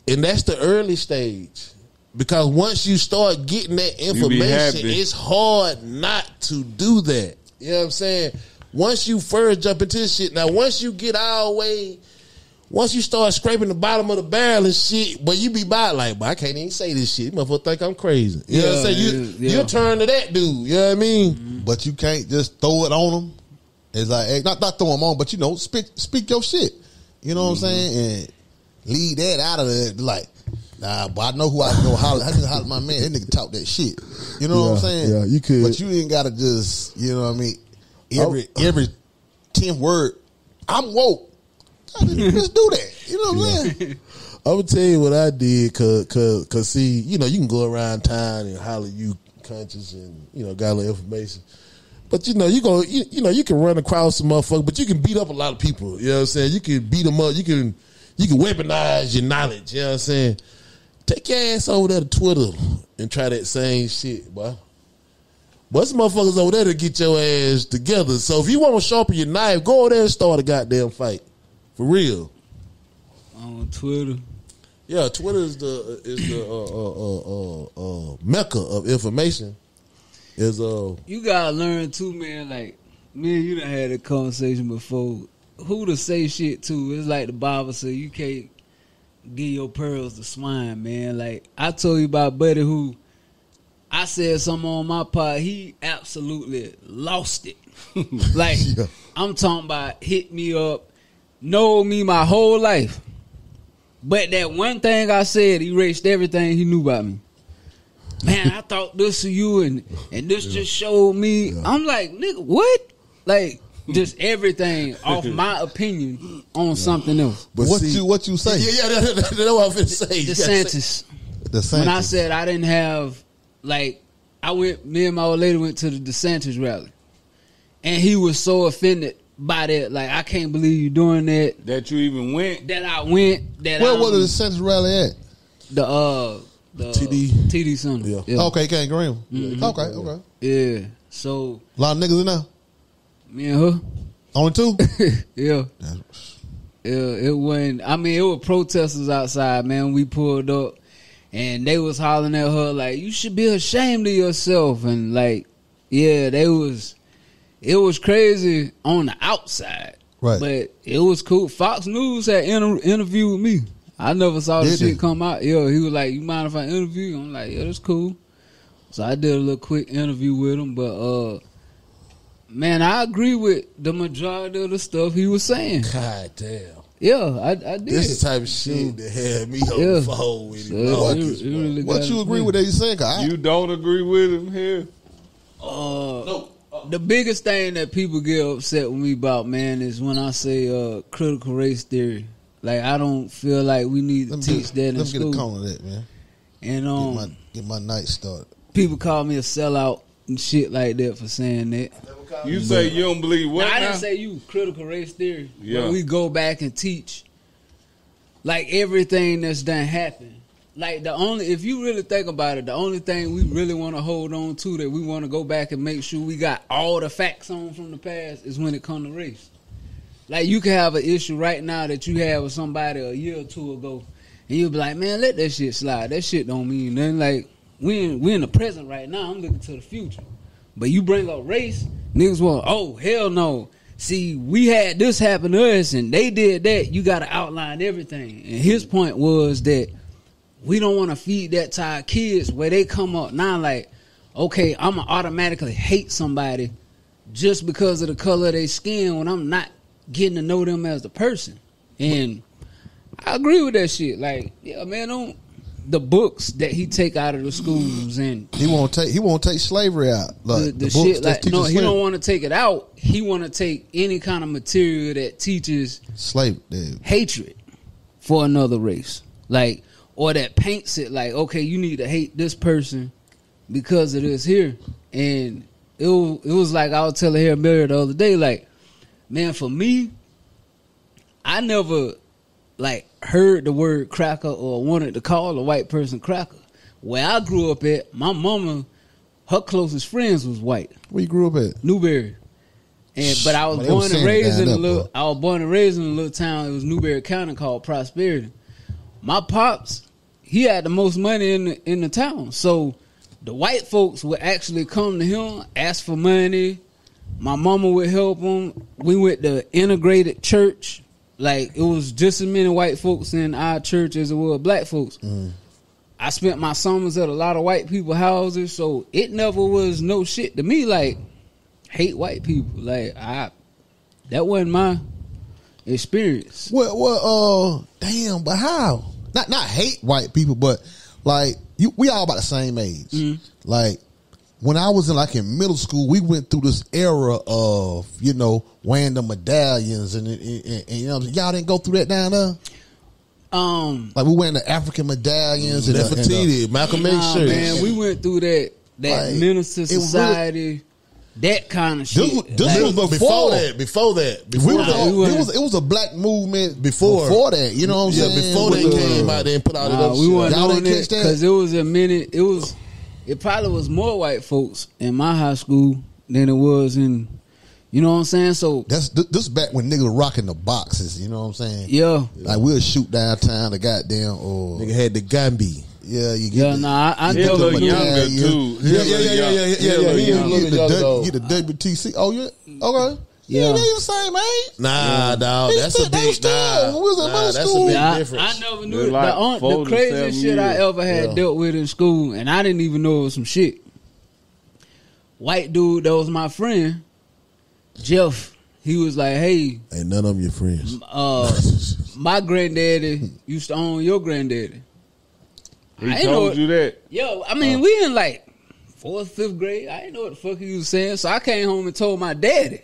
and that's the early stage. Because once you start getting that be information, happy. it's hard not to do that. You know what I'm saying? Once you first jump into this shit, now once you get all the way, once you start scraping the bottom of the barrel and shit, but you be by like, but I can't even say this shit. Motherfucker think I'm crazy. You know what I'm saying? You turn to that dude. You know what I mean? But you can't just throw it on them. It's like, hey, not throw them on, but you know, speak your shit. You know what I'm saying? And leave that out of it. Like, nah, but I know who I know. I can holler at my man. That nigga talk that shit. You know what I'm saying? Yeah, you could. But you ain't gotta just, you know what I mean? Every 10th word, I'm woke. Let's do that. You know what I'm saying? I'm gonna tell you what I did, cause see, you know, you can go around town and holler you conscious and you know got a little information, but you know you can run across some motherfucker, but you can beat up a lot of people. You know what I'm saying? You can beat them up. You can weaponize your knowledge. You know what I'm saying? Take your ass over there to Twitter and try that same shit, boy. But some motherfuckers over there to get your ass together. So if you want to sharpen your knife, go over there and start a goddamn fight. For real. on Twitter. Yeah, Twitter is the mecca of information. You gotta learn too, man. Like me and you done had a conversation before. Who to say shit to? It's like the Bible say you can't give your pearls to swine, man. Like I told you about Buddy who I said something on my part. He absolutely lost it. Like I'm talking about hit me up, know me my whole life. But that one thing I said erased everything he knew about me. Man, I thought this of you and this just showed me. Yeah. I'm like, nigga, what? Like, just everything off my opinion on something else. But what you say? Yeah, that's what I'm finna say. DeSantis. When I said I didn't have, like, me and my old lady went to the DeSantis rally. And he was so offended by that. Like, I can't believe you doing that. That you even went? That I went. Where was the DeSantis rally at? The TD Center. Yeah. Yeah. Okay, King Graham. Mm-hmm. Okay. Yeah. So a lot of niggas in there. Me and her. Only two? Yeah. It went. I mean, it was protesters outside, man. We pulled up, and they was hollering at her like, "You should be ashamed of yourself." And like, yeah, it was crazy on the outside, right? But it was cool. Fox News had interviewed me. I never saw the Did shit he? come out. Yo, he was like, "You mind if I interview you?" I'm like, "Yeah, that's cool." So I did a little quick interview with him, but man, I agree with the majority of the stuff he was saying. God damn. Yeah, I did. This is the type of shit that had me on Yeah. the phone with him. So Fuck it this, bro. really What got you me. agree with that you saying? 'Cause I- You don't agree with him here? The biggest thing that people get upset with me about, man, is when I say critical race theory. Like, I don't feel like we need to teach that in Let me get a school. cone of that, man. And Get my night started. people call me a sellout and shit like that for saying that. You say you don't believe what I now? didn't say you critical race theory. Yeah. When we go back and teach, like, everything that's done happened. Like, if you really think about it, the only thing we really want to hold on to that we want to go back and make sure we got all the facts on from the past is when it comes to race. Like, you can have an issue right now that you had with somebody a year or two ago, and you'll be like, man, let that shit slide. That shit don't mean nothing. Like, we in the present right now. I'm looking to the future. But you bring up race, niggas want, oh, hell no. See, we had this happen to us, and they did that. You got to outline everything. And his point was that we don't want to feed that to our kids where they come up now like, okay, I'm going to automatically hate somebody just because of the color of their skin when I'm not getting to know them as a person. And I agree with that shit. Like, yeah, man, the books that he take out of the schools and He won't take slavery out. Like the books shit, that like, teaches no, he slavery. don't want to take it out. He want to take any kind of material that teaches Slave. Dude. hatred for another race. Like, or that paints it like, okay, you need to hate this person because of this here. And it was like I was telling Harry Miller the other day, like, man, for me, I never like heard the word cracker or wanted to call a white person cracker. Where I grew up at, my mama, her closest friends was white. Where you grew up at? Newberry. But I was They born was and saying raised down in a there, little. boy. I was born and raised in a little town. It was Newberry County called Prosperity. My pops, he had the most money in the town. So the white folks would actually come to him, ask for money. My mama would help them. We went to integrated church. Like, it was just as many white folks in our church as it was black folks. I spent my summers at a lot of white people houses, so it never was no shit to me. Like, hate white people. Like, that wasn't my experience. Well, damn, but how? Not hate white people, but like we all about the same age. Mm-hmm. Like when I was in middle school, we went through this era of wearing the medallions and y'all didn't go through that down there. Like we wearing the African medallions and Nefertiti, Malcolm X shirt. Man, we went through that Like, minister it was society, that kind of shit. This was Before that. it was a black movement before that. You know what I'm saying? Before they came out there and put all that other we shit. weren't Y'all doing didn't it catch that? because it was a minute. It probably was more white folks in my high school than it was in. You know what I'm saying? So This back when niggas were rocking the boxes. You know what I'm saying? yeah, Like we'll shoot downtown the goddamn or Nigga had the Gambi. yeah you get yeah. the, Nah, I He a never little knew. younger too. He a little younger. Get the WTC. Oh yeah, okay. Yeah, they the same age. Nah, dog. That's a big That's that's a a big big I difference. never They're knew like the 4 to 7 craziest shit I years. ever had dealt with in school, and I didn't even know it was some shit. White dude that was my friend, Jeff. He was like, "Hey, Ain't none of them your friends. my granddaddy used to own your granddaddy." He I ain't know told it. you that. Yo, I mean, we in like 4th, 5th grade. I didn't know what the fuck he was saying, so I came home and told my daddy.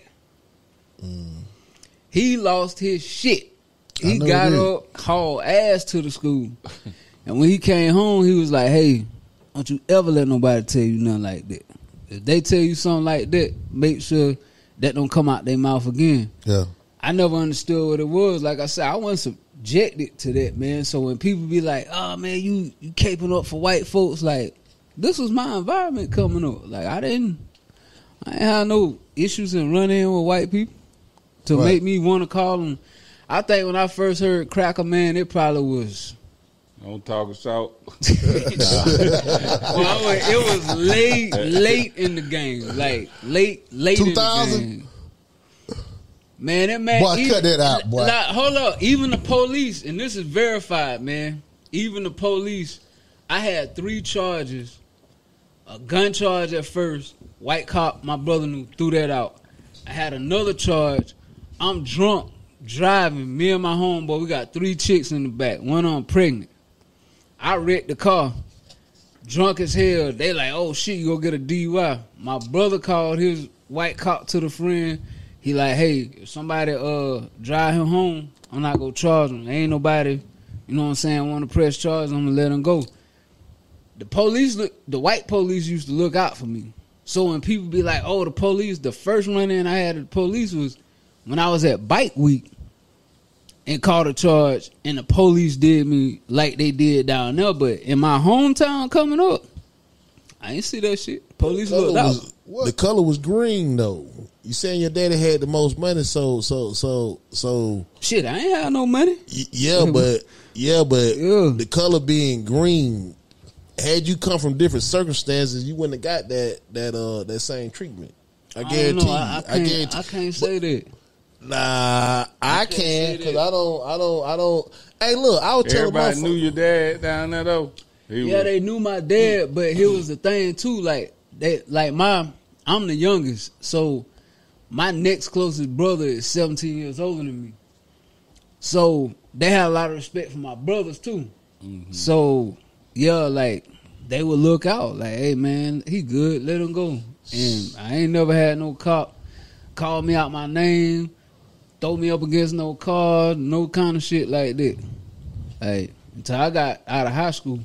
He lost his shit. He know got he did. up, hauled ass to the school, and when he came home, he was like, "Hey, don't you ever let nobody tell you nothing like that. If they tell you something like that, make sure that don't come out their mouth again." Yeah. I never understood what it was. Like I said, I wasn't subjected to that, man. So when people be like, "Oh man, you caping up for white folks," like, this was my environment coming up. Like I ain't have no issues in running with white people to Right. make me want to call them. I think when I first heard cracker, man, it probably was. Don't talk and shout. Well, it was late in the game, like late 2000? in the game. Man, that man. Boy, cut that out, boy. Like, hold up. Even the police, and this is verified, man. Even the police, I had 3 charges. A gun charge at first. White cop, my brother knew, threw that out. I had another charge. I'm drunk, driving. Me and my homeboy, we got 3 chicks in the back. One of them pregnant. I wrecked the car. Drunk as hell. They like, oh shit, you go get a DUI. My brother called his white cop to the friend. He like, hey, if somebody drive him home, I'm not gonna charge him. Ain't nobody, you know what I'm saying, want to press charges, I'm gonna let him go. The police, the white police used to look out for me. So when people be like, oh, the police, the first run-in I had at the police was when I was at Bike Week and caught a charge, and the police did me like they did down there. But in my hometown coming up, I ain't see that shit. Police looked out. The color was green though. You saying your daddy had the most money, so shit, I ain't had no money. Yeah, but the color being green, had you come from different circumstances, you wouldn't have got that same treatment. I guarantee you. I can't say that. Nah, I can because I don't. Hey, look, I was telling my everybody knew your dad down there though. They knew my dad, but here was the thing too. I'm the youngest, so my next closest brother is 17 years older than me. So they had a lot of respect for my brothers too. Mm-hmm. So yeah, like they would look out, like, hey man, he good, let him go. And I ain't never had no cop call me out my name, throw me up against no car, no kind of shit like that. Like until I got out of high school.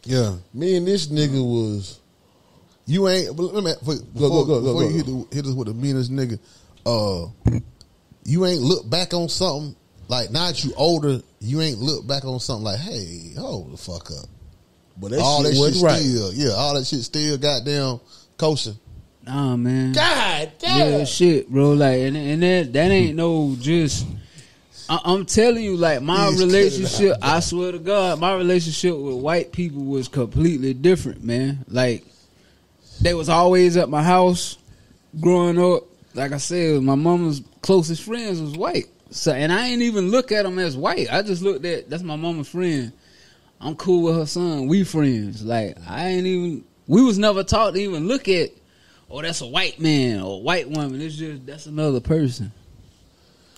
Yeah, me and this nigga was. You ain't. Let me before you hit us with the meanest nigga. You ain't look back on something like now that you older. You ain't look back on something like, hey, hold the fuck up. But that all shit that was shit right. Still, yeah, all that shit still goddamn kosher. Nah, man. God damn. Yeah, shit, bro. Like, and that ain't no just. I'm telling you, like, my relationship. I swear to God, my relationship with white people was completely different, man. Like, they was always at my house growing up. Like I said, my mama's closest friends was white. So, and I ain't even look at them as white. I just looked at, that's my mama's friend. I'm cool with her son. We friends. Like, we was never taught to even look at, oh, that's a white man or a white woman. It's just, that's another person.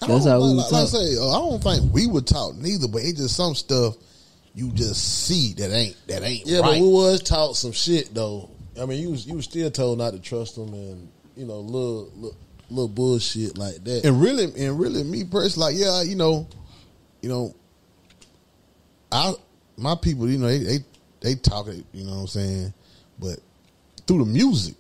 That's how we were taught. Like I say, I don't think we were taught neither, but it's just some stuff you just see that ain't yeah, right. But we was taught some shit though. I mean, you was still told not to trust them, and you know, little bullshit like that. And really, me personally, like, yeah, you know, my people, you know, they talk it, you know what I'm saying, but through the music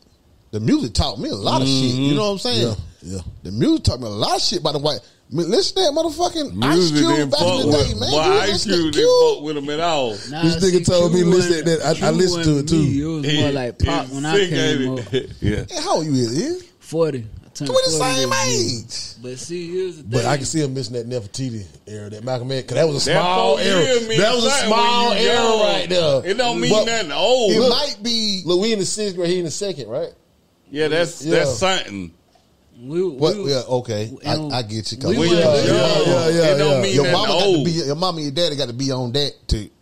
taught me a lot of shit. You know what I'm saying? Yeah. The music taught me a lot of shit about the white. I mean, listen to that motherfucking Ice Music Cube didn't back in fuck the with day, him. man. Boy, You Ice listen to Cube didn't fuck with him at all. Nah, This nigga told me listen that I listened to it too. It was more like pop when I came up. Yeah. Hey, how old you is? 40. I turned We the 40 same this year. age. But see, here's the thing. But I can see him missing that Nefertiti era, that Malcolm X, because that was a That small 4 era. years mean That was a something small when you era young. right there. It don't mean But nothing old. It Look, might be. Look, we in the 6th grade, he in the 2nd, right? yeah, that's something. Yeah, okay. I get you. 'Cause we When were you young. young, it don't mean your nothing mama got to old. be. Your mama and your daddy got to be on that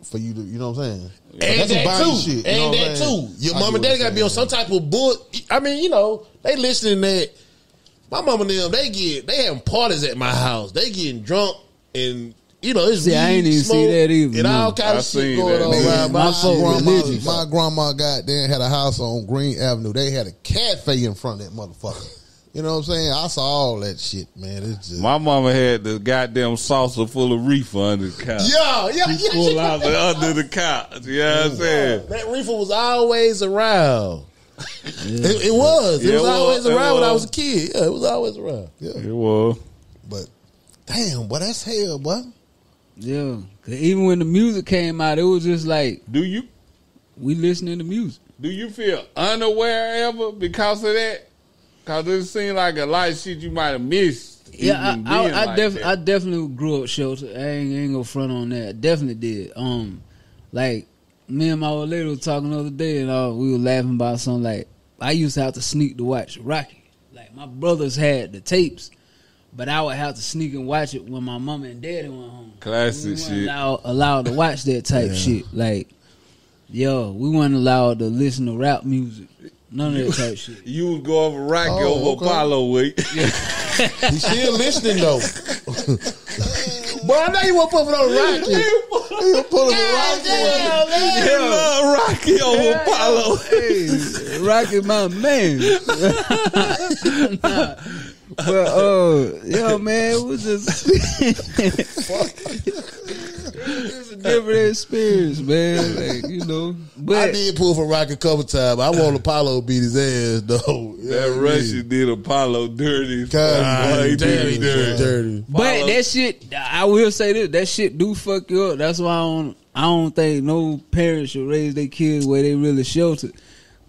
for you to. You know what I'm saying? And That's some that body too. shit, you know And what that I'm saying? too. Your I mom get and daddy what got to be on you're some type of book. I mean, you know, they listening that. My mama and them, they having parties at my house. They getting drunk and, you know, it's See, I ain't weed, even smoke, see that either, and no. all kind I of shit seen going that. on Man, around my my folk shit. religious. my grandma goddamn had a house on Green Avenue. They had a cafe in front of that motherfucker. You know what I'm saying? I saw all that shit, man. It's just My mama had the goddamn saucer full of reefer under the couch. Yeah. Pull out the under the couch. You know what I'm saying? That reefer was always around. It was. It Yeah, was always it around when I was. was a kid. Yeah, it was always around. yeah. It was. But damn, boy, that's hell, boy. Yeah. 'Cause even when the music came out, it was just like, Do we listening to music. you feel unaware ever because of that? Because it seemed like a lot of shit you might have missed. Yeah, even I being like that. I definitely grew up sheltered. I ain't gonna front on that. I definitely did. Like me and my old lady was talking the other day, and we were laughing about something. Like I used to have to sneak to watch Rocky. Like my brothers had the tapes, but I would have to sneak and watch it when my mama and daddy went home. Classic we shit. Allowed to watch that type shit. Like, yo, we weren't allowed to listen to rap music. None of that type shit. You would go over Rocky over Apollo week. He still listening though. Boy, I know you want to put it on Rocky. You put it on Rocky. Rocky over Apollo. Hey, Rocky, my man. Nah. But yo, man, it was just it's a different experience, man. Like, you know, but I did pull for Rocky a couple times. I want Apollo to beat his ass though. That Russian did Apollo dirty. God, dirty. But that shit, I will say this: that shit do fuck you up. That's why I don't think no parents should raise their kids where they really sheltered.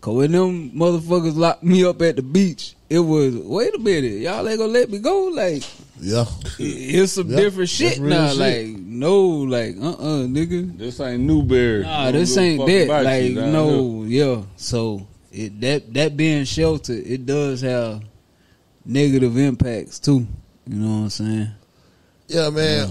Cause when them motherfuckers locked me up at the beach, it was, wait a minute, y'all ain't gonna let me go? Like, yeah, it's some different shit now. Shit. Like, no, like, nigga. This ain't Newberry. Nah, this ain't that. Like, no, yeah. So that being sheltered, it does have negative impacts too. You know what I'm saying? Yeah, man.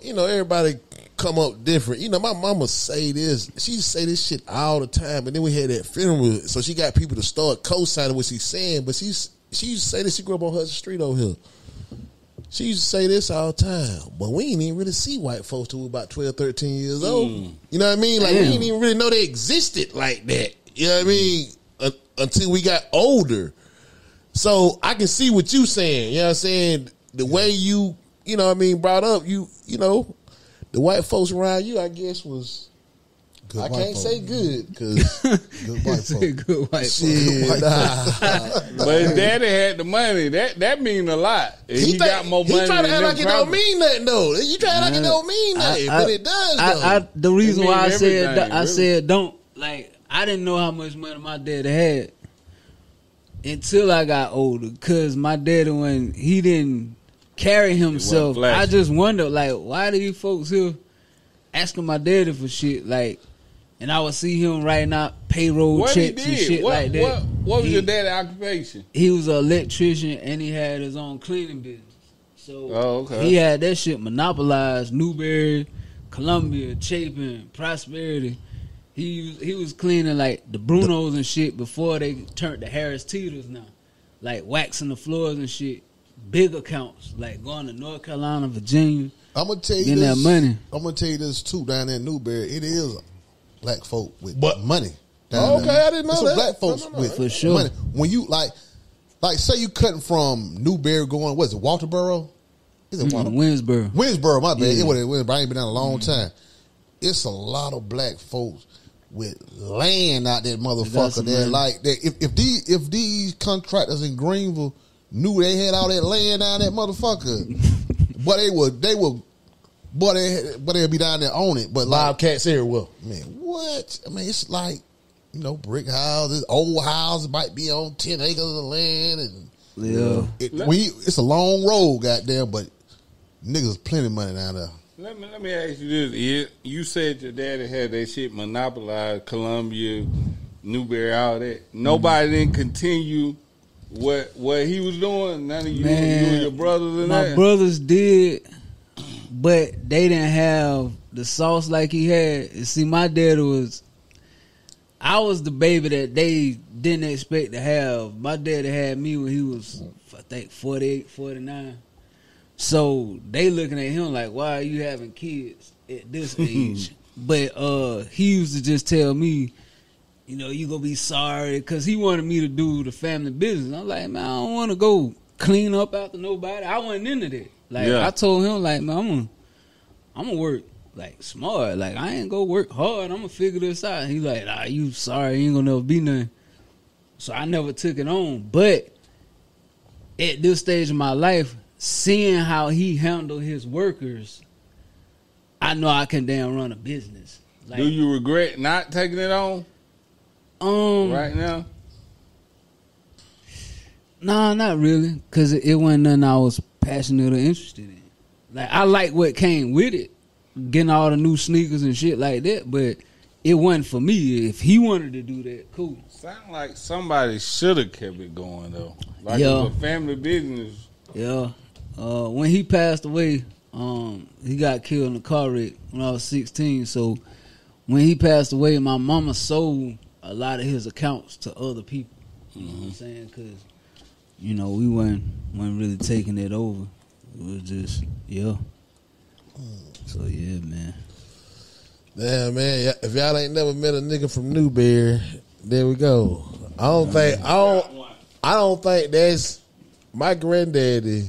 You know, everybody come up different. You know, my mama say this. She say this shit all the time. And then we had that funeral, so she got people to start co-signing what she's saying. But she used to say this. She grew up on Hudson Street over here. She used to say this all the time. But we ain't even really see white folks till we were about 12, 13 years old. You know what I mean? Like, we didn't even really know they existed like that. You know what I mean? Until we got older. So I can see what you saying. You know what I'm saying? The way you know what I mean, brought up, you know, the white folks around you, I guess, was good. I can't say good because Good white folk. Good white shit. But his daddy had the money. That mean a lot. He got more money. He try to than act them like it don't mean nothing though. You try to act like it don't mean nothing, but it does though. The reason why I said everything, I really. said don't, like, I didn't know how much money my daddy had until I got older. Cause my daddy, when he didn't carry himself, I just wonder, like, why do these folks here asking my daddy for shit? Like, and I would see him writing out payroll checks and shit like that. What was your daddy's occupation? He was an electrician and he had his own cleaning business. So he had that shit monopolized. Newberry, Columbia, Chapin, Prosperity. He was cleaning like the Brunos and shit before they turned to Harris Teeters now. Like waxing the floors and shit. Big accounts, like going to North Carolina, Virginia. I'm gonna tell you getting this. that money. I'm gonna tell you this too. Down there in Newberry, it is black folk with But- money. Okay, I didn't know Some that. black folks No. with For sure. money. When you like say you cutting from Newberry going, what is it, Walterboro? Is it Walterboro? Winsboro. Winsboro, my bad. Yeah. It was Winsboro. I ain't been down a long time. It's a lot of black folks with land out there, motherfucker. some That land. like that. If these contractors in Greenville knew they had all that land down that motherfucker, they'd be down there on it. But like, Bobcats everywhere. man, what? I mean, it's like, you know, brick houses, old houses might be on 10 acres of land, and Yeah. it's a long road, goddamn. But niggas plenty of money down there. Let me ask you this. You said your daddy had that shit monopolized, Columbia, Newberry, all that. Nobody didn't continue what he was doing? None of you, Man, you and your brothers and my that? brothers did, but they didn't have the sauce like he had. And see, my dad I was the baby that they didn't expect to have. My daddy had me when he was, I think, 48, 49. So they looking at him like, why are you having kids at this age? But he used to just tell me, you know, you gonna be sorry, because he wanted me to do the family business. I'm like, man, I don't want to go clean up after nobody. I wasn't into that. Like, I told him, like, man, I'm gonna work like smart. Like, I ain't gonna work hard. I'm gonna figure this out. He's like, nah, you sorry, you ain't gonna never be nothing. So I never took it on. But at this stage of my life, seeing how he handled his workers, I know I can damn run a business. Like, Do you regret not taking it on right now? Nah, not really, because it wasn't nothing I was passionate or interested in. Like, I like what came with it, getting all the new sneakers and shit like that, but it wasn't for me. If he wanted to do that, cool. Sound like somebody should have kept it going though. Like Yeah. it was a family business. Yeah. when he passed away, he got killed in a car wreck when I was 16. So when he passed away, my mama sold a lot of his accounts to other people. You know what I'm saying? Because, you know, we weren't really taking it over. It was just, yeah. So, yeah, man. Damn, man. If y'all ain't never met a nigga from Newberry, there we go. I don't think that's my granddaddy.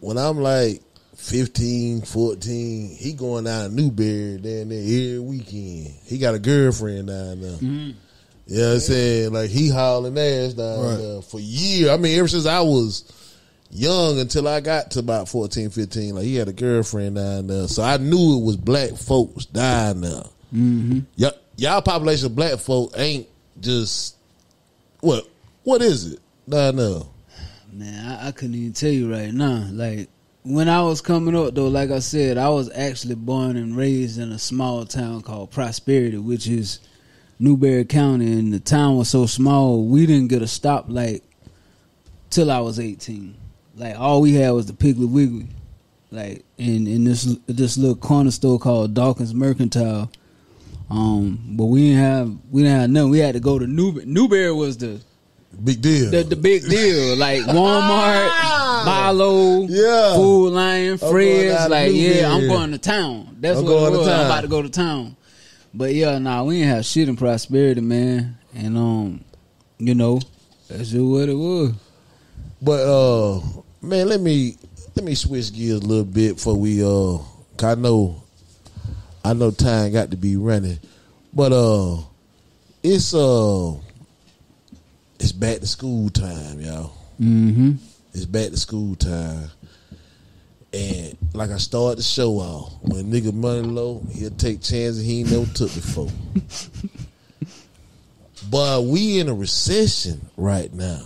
When I'm like 15, 14, he going out to Newberry down there every weekend. He got a girlfriend down there. Mm-hmm. You know what I'm saying? Like, he hauling ass down there for years. I mean, ever since I was young until I got to about 14, 15, like, he had a girlfriend down there. So I knew it was black folks down there. Mm-hmm. Y'all population of black folk ain't just, what is it down there? Man, I couldn't even tell you right now. Like, when I was coming up, though, like I said, I was actually born and raised in a small town called Prosperity, which is Newberry County, and the town was so small, we didn't get a stoplight till I was 18. Like, all we had was the Piggly Wiggly. Like, in this little corner store called Dawkins Mercantile. But we didn't have nothing. We had to go to Newberry. Newberry was the big deal. The big deal. Like Walmart, Milo, Food Lion, Fred's. Like, yeah, I'm going to town. That's what it was. I'm about to go to town. But yeah, we didn't have shit in Prosperity, man. And you know, that's just what it was. But man, let me switch gears a little bit before we 'cause I know time got to be running. But it's back to school time, y'all. Mm-hmm. It's back to school time. And like I started the show off, when nigga money low, he'll take chances he ain't never took before. But we in a recession right now.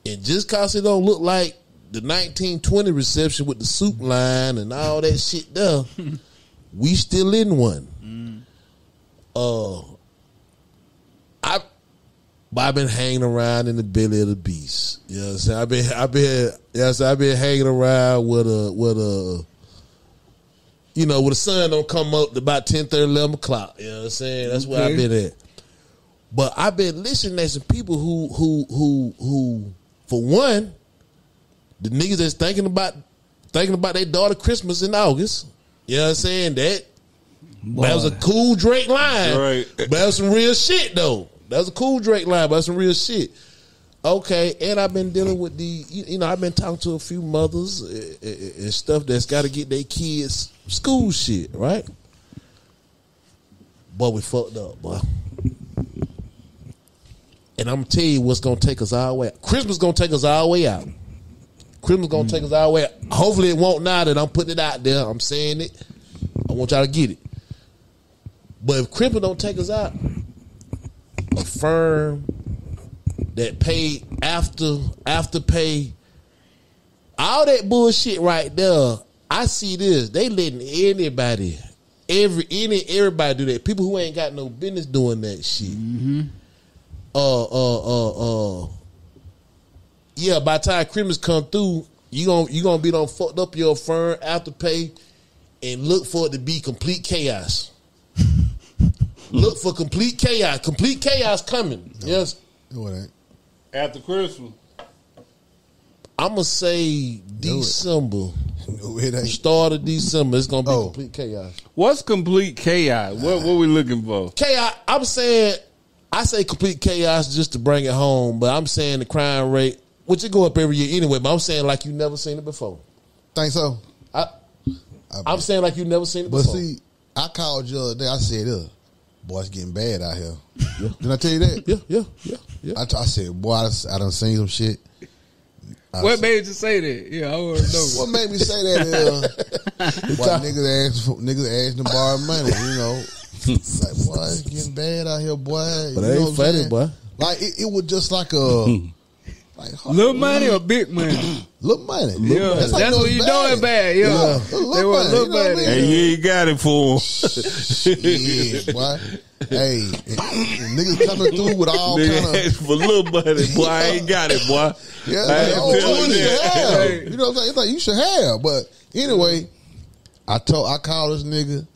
And just cause it don't look like the 1920 recession with the soup line and all that shit there, we still in one. I've been hanging around in the belly of the beast. You know what I'm saying? I've been hanging around with a you know, where the sun don't come up to about 10:30, 11 o'clock. You know what I'm saying? That's where I've been at. But I've been listening to some people who for one, the niggas that's thinking about their daughter Christmas in August. You know what I'm saying? That was a cool Drake line. Right. But that was some real shit though. That was a cool Drake line, but that's some real shit. Okay, and I've been dealing with I've been talking to a few mothers and stuff that's got to get their kids school shit, right? Boy, we fucked up, boy. And I'm going to tell you what's going to take us all the way out. Christmas going to take us all the way out. Christmas going to take us all the way out. Hopefully it won't now that I'm putting it out there. I'm saying it. I want y'all to get it. But if Christmas don't take us out, a firm that paid after pay, all that bullshit right there, I see this. They letting everybody do that. People who ain't got no business doing that shit. Mm-hmm. Yeah, by the time Christmas come through, you gonna be done fucked up your firm after pay and look for it to be complete chaos. Look for complete chaos. Complete chaos coming. No, yes. No, it ain't. After Christmas. I'ma say December. No, it ain't. Start of December. It's gonna be complete chaos. What's complete chaos? What we looking for? Chaos. I say complete chaos just to bring it home, but I'm saying the crime rate, which it go up every year anyway, but I'm saying like you never seen it before. Think so? I'm saying like you never seen it before. But see, I called you the other day. I said, boy, it's getting bad out here. Yeah. Didn't I tell you that? Yeah. I said, boy, I done seen some shit. What made you say that? Yeah, I want to know. What made me say that? Boy, niggas ask to borrow money, you know. Like, boy, it's getting bad out here, boy. But it ain't funny, boy. Like, it was just like a Like Little money or big money? little money. Yeah, that's what you doing bad. Yeah, they want little money. And you ain't got it for them. Yeah, boy. Hey, and niggas coming through with all kind Nigga of. ask for little money, boy. I ain't got it, boy. Yeah, I like, ain't oh, telling you should that. have. You know what I'm saying? It's like you should have. But anyway, I called this nigga.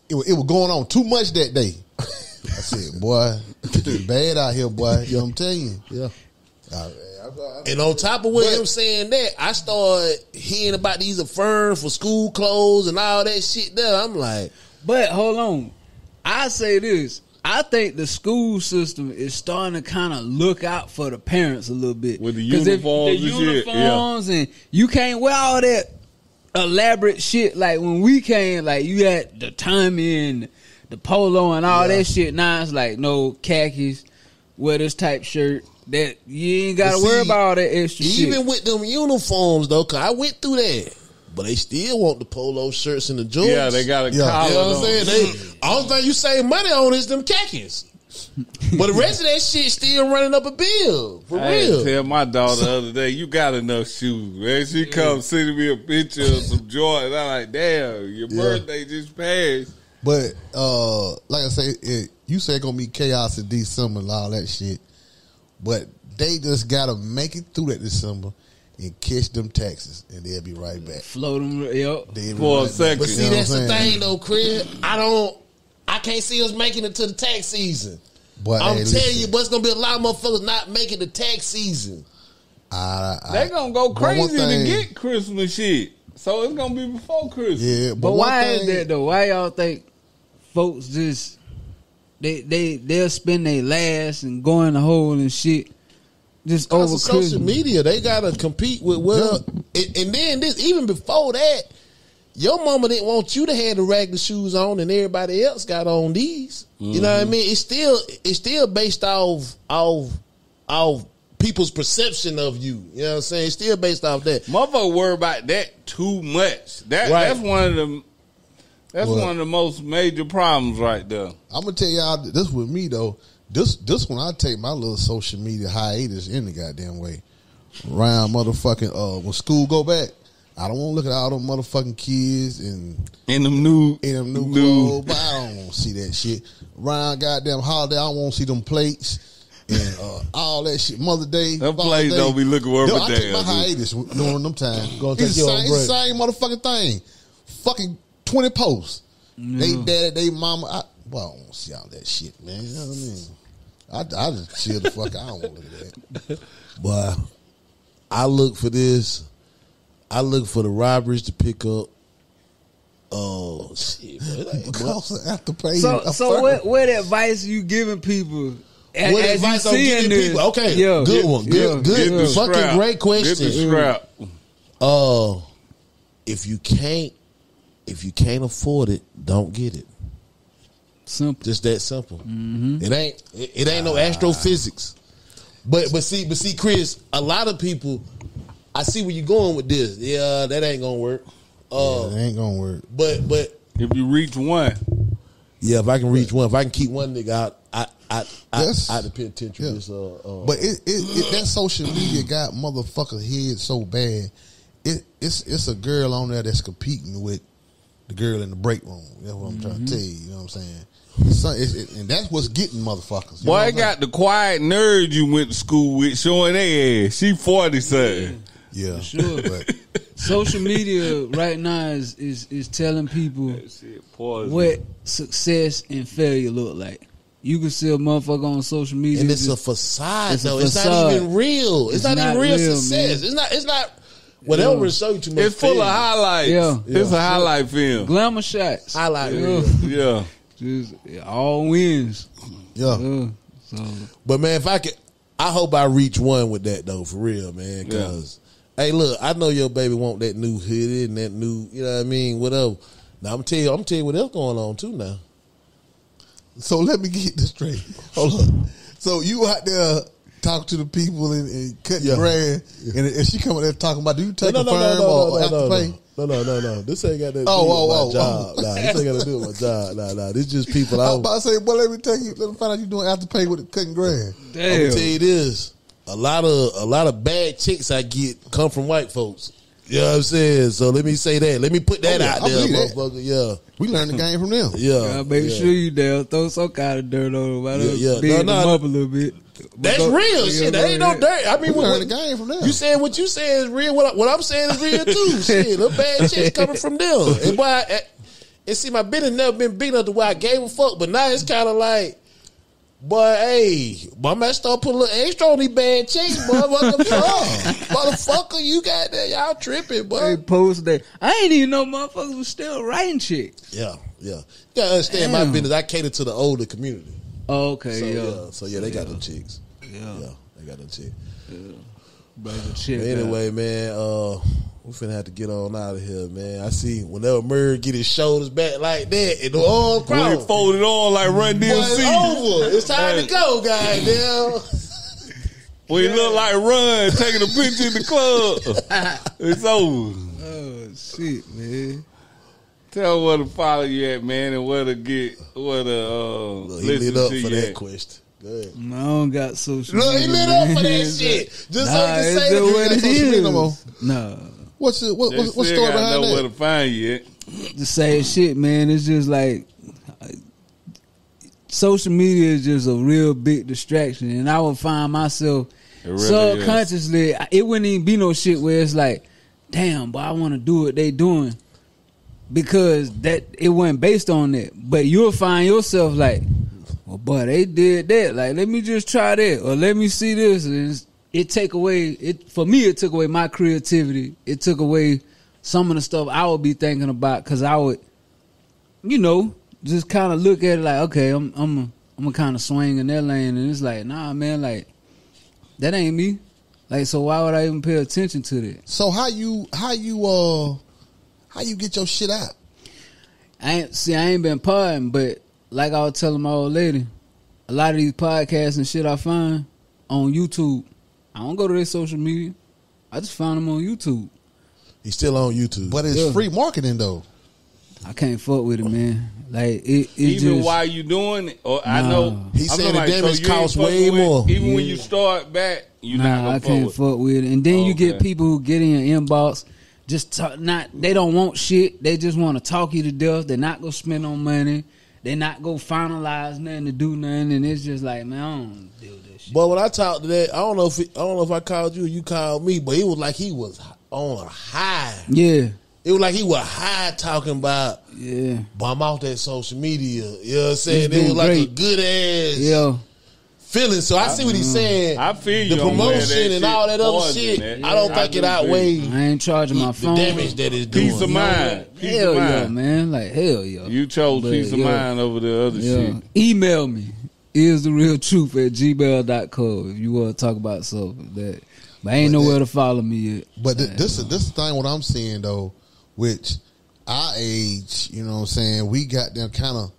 It was going on too much that day. I said, boy, it's bad out here, boy. You know what I'm telling you? Yeah. I- And on top of what him saying that, I started hearing about these affirms for school clothes and all that shit there. I'm like, But hold on, I say this. I think the school system is starting to kind of look out for the parents a little bit With the 'Cause if uniforms and the shit, uniforms, and you can't wear all that elaborate shit. Like when we came, like you had the Tommy and the polo and all that shit. Now it's like no khakis, wear this type shirt. That you ain't got to But worry see, about all that extra even shit. with them uniforms though, cause I went through that, but they still want the polo shirts and the jewels. Yeah, they got a Yeah. collar You know what I'm on. saying? Only thing you save money on is them khakis. But the rest of that shit still running up a bill. For I had to real. tell my daughter the other day, you got enough shoes, man. She come sending me a picture of some Jordans. I'm like, damn, your birthday just passed. But like I say, you say it's gonna be chaos in December and all that shit. But they just gotta make it through that December and catch them taxes, and they'll be right back. Float them, yo. They'll be For a right second. back. But see, You know that's what the I'm saying? thing though, Chris. I can't see us making it to the tax season. But I'm hey, telling listen, you, but it's gonna be a lot of motherfuckers not making the tax season. They gonna go but one crazy to thing- get Christmas shit. So it's gonna be before Christmas. Yeah, But one why thing- is that though? Why y'all think folks just they'll spend their last and go in the hole and shit just over Because of social Christmas? media, they gotta compete with and then this even before that, your mama didn't want you to have the regular shoes on, and everybody else got on these. You know what I mean? It's still based off people's perception of you. You know what I'm saying? It's still based off that. Motherfucker worry about that too much. Right. That's one of the one of the most major problems right there. I'm gonna tell y'all this with me though. This when I take my little social media hiatus in the goddamn way. Around motherfucking when school go back, I don't want to look at all them motherfucking kids and In them new clothes. But I don't want to see that shit. Around goddamn holiday, I don't want to see them plates and all that shit. Mother Day, Them Father's plates Day. don't be looking worth Yo, a I take damn, my dude. hiatus during them times. Gonna take It's the your own same, break. same motherfucking thing. Fucking 20 posts. They daddy, they mama. I don't want to see all that shit, man. You know what I mean? I just chill the fuck. I don't want to look at that. But I look for this. I look for the robberies to pick up. Oh shit! Man. Because of Afterpay. So what advice you giving people? What as advice you I'm seeing giving this? people? Okay, Yeah. good one. Good, Yeah. Get the good. Fucking scrap. great question. Get the scrap. If you can't afford it, don't get it. Simple. Just that simple. It ain't no astrophysics. But see, Chris, a lot of people, I see where you're going with this. Yeah, that ain't gonna work. It ain't gonna work. But If you reach one, yeah, if I can reach one, if I can keep one nigga out, I Yes. have to pay attention Yeah. to this. But that social media got motherfuckers' head so bad. It's a girl on there that's competing with the girl in the break room. That's what I'm trying to tell you. You know what I'm saying? And that's what's getting motherfuckers. You know boy, what I I'm got the quiet nerd you went to school with showing their ass. She 40 something. saying? Yeah, Sure. But Social media right now is telling people That shit poison. what success and failure look like. You can see a motherfucker on social media, and it's a just- facade, it's a though. It's not facade. even real. It's not even not real real, success. man. It's not. Whatever will show you too much. It's full of failure. highlights. Yeah. It's a highlight film. glamour shots. Highlight Yeah. reel. Yeah. Just all wins. yeah, So But man, I hope I reach one with that though, for real, man. Because hey, look, I know your baby want that new hoodie and that new, you know what I mean, whatever. Now I'm tell you what else going on too now. So let me get this straight. Hold on. So you out there talking to the people and cutting grass, and she come out there talking about, do you take a firm or Afterpay? No. This ain't got that to do Oh, with my job. Nah, this ain't got to do with my job. Nah. This just people I was out. about to say, well, let me find out you doing Afterpay with the cutting grass. I'm gonna tell you this. a lot of bad chicks I get come from white folks. You know what I'm saying? So let me say that. Let me put that out there, motherfucker. Yeah. We learned the game from them. Yeah. Make sure you there. Throw some kind of dirt on them. Yeah. Big them up a little bit. That's real shit. That ain't no dirt. I mean, we learned the game from them. You saying what you saying is real. What I'm saying is real too. Shit, the bad chicks coming from them. And why? And see, my business never been big enough to where I gave a fuck. But now it's kind of like, boy, hey, I might start putting a little extra on these bad chicks, boy. What the fuck? Motherfucker, you got that. Y'all tripping, boy. They post that. I ain't even know motherfuckers was still writing chicks. Yeah. You gotta understand my business. I cater to the older community. Oh, okay, So they got them chicks. Yeah, they got them chicks. Yeah. Anyway, man, we finna have to get on out of here, man. I see whenever Murray get his shoulders back like that and the arm When he crossed, folded on like Run DMC. it's over. It's time to go, goddamn. When he look like Run taking a picture in the club. It's over. Oh shit, man. Tell where to follow you at, man, and where to He listen lit up to for you that at. question. Good. I don't got social Look, media. he lit up for that shit. Just so you can it's say the that way you got it social media no more. is. No. What's the story Still gotta behind know where that? to find you at. The same shit, man. It's just like social media is just a real big distraction, and I would find myself It really subconsciously. It wouldn't even be no shit where it's like, damn, but I want to do what they doing because that it wasn't based on that. But you'll find yourself like, well, boy, they did that. Like, let me just try that, or let me see this. And it take away it for me. It took away my creativity. It took away some of the stuff I would be thinking about because I would, just kind of look at it like, okay, I'm a kind of swing in that lane, and it's like, nah, man, like that ain't me. Like, so why would I even pay attention to that? So how you get your shit out? I ain't been partying, but like I was telling my old lady, a lot of these podcasts and shit I find on YouTube, I don't go to their social media. I just found them on YouTube. He's still on YouTube. But it's free marketing though. I can't fuck with it, man. Like it Even just, while you doing it, or I Nah. know He I'm said talking the like, damage you ain't costs fucking way with it. more. Even when Yeah. you start back, you're not nah, gonna I fuck can't with it. fuck with it. And then you get Okay. people who get in your inbox, they don't want shit. They just want to talk you to death. They're not gonna spend no money. They're not gonna finalize nothing to do nothing. And it's just like, man, I don't deal with that shit. But when I talked to that, I don't know if I called you or you called me, but it was like he was on a high. Yeah, It was like he was high talking about, yeah, but I'm off that social media. You know what I'm saying? It's It was been like a great. good ass yeah. feeling. So I see what he's saying. I feel you The on where promotion that and all that shit other poison shit. at. I don't I think do it feel outweighs I ain't charging my the phone. damage that it's doing. Peace of mind. Peace Hell of yeah, mind. man. Like, hell yeah. You chose But, peace of yeah. mind over the other shit. Email me. istherealtruth@gmail.com if you want to talk about something that. But ain't nowhere to follow me yet. But this is the thing what I'm seeing though, which our age, you know what I'm saying, we got them kind of,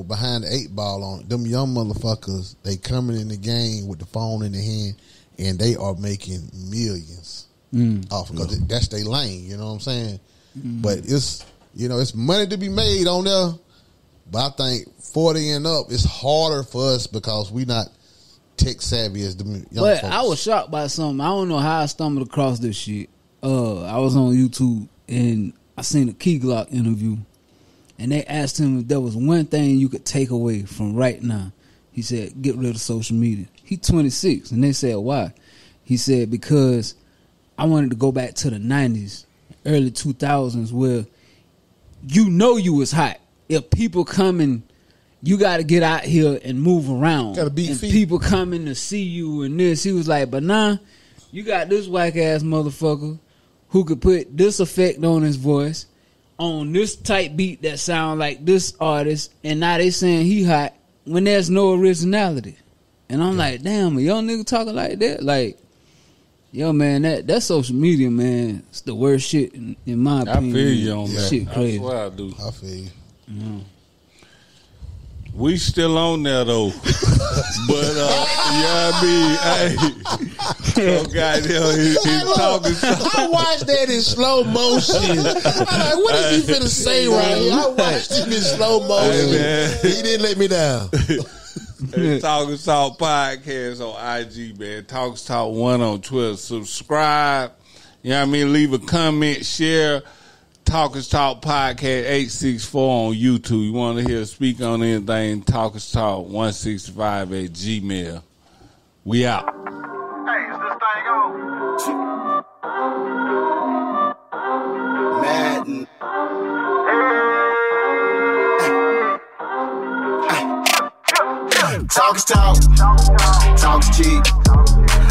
behind the 8 ball on it. Them young motherfuckers, they coming in the game with the phone in their hand and they are making millions off because that's their lane, you know what I'm saying? But it's it's money to be made on there. But I think 40 and up, it's harder for us because we not tech savvy as the young But folks. I was shocked by something. I don't know how I stumbled across this shit. I was on YouTube and I seen a Key Glock interview, and they asked him if there was one thing you could take away from right now. He said, get rid of social media. He 26, and they said, why? He said, because I wanted to go back to the 90s, early 2000s, where you was hot. If people coming, you got to get out here and move around. Gotta beat and feet. people coming to see you and this. He was like, but nah, you got this whack ass motherfucker who could put this effect on his voice on this type beat that sound like this artist, and now they saying he hot when there's no originality. And I'm like, damn, a young nigga talking like that? Like, yo, man, that social media, man, it's the worst shit in my I opinion. feel you on that. Shit crazy. I swear I do. I feel you. We still on there though, but hey, so goddamn, he's talking. I watched that in slow motion. I'm like, what is he finna say right here? I watched him in slow motion. Hey, man. He didn't let me down. It's TalkIsTalk Podcast on IG, man. TalkIsTalk1 on Twitter. Subscribe. You know what I mean? Leave a comment, share. TalkIsTalk Podcast 864 on YouTube. You want to hear speak on anything? TalkIsTalk165 at Gmail. We out. Hey, is this thing on? Madden. Talk is talk. Talk is cheap.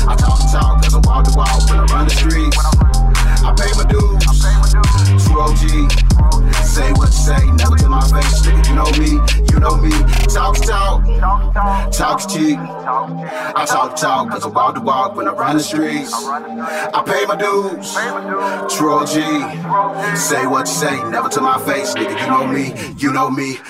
I talk cause I walk the walk when I run the streets. I pay my dues. True OG. Say what you say, never to my face. Nigga, you know me. Talk is talk. Talk is cheap. I talk cause I walk the walk when I run the streets. I pay my dues. True OG. Say what you say, never to my face. Nigga, you know me.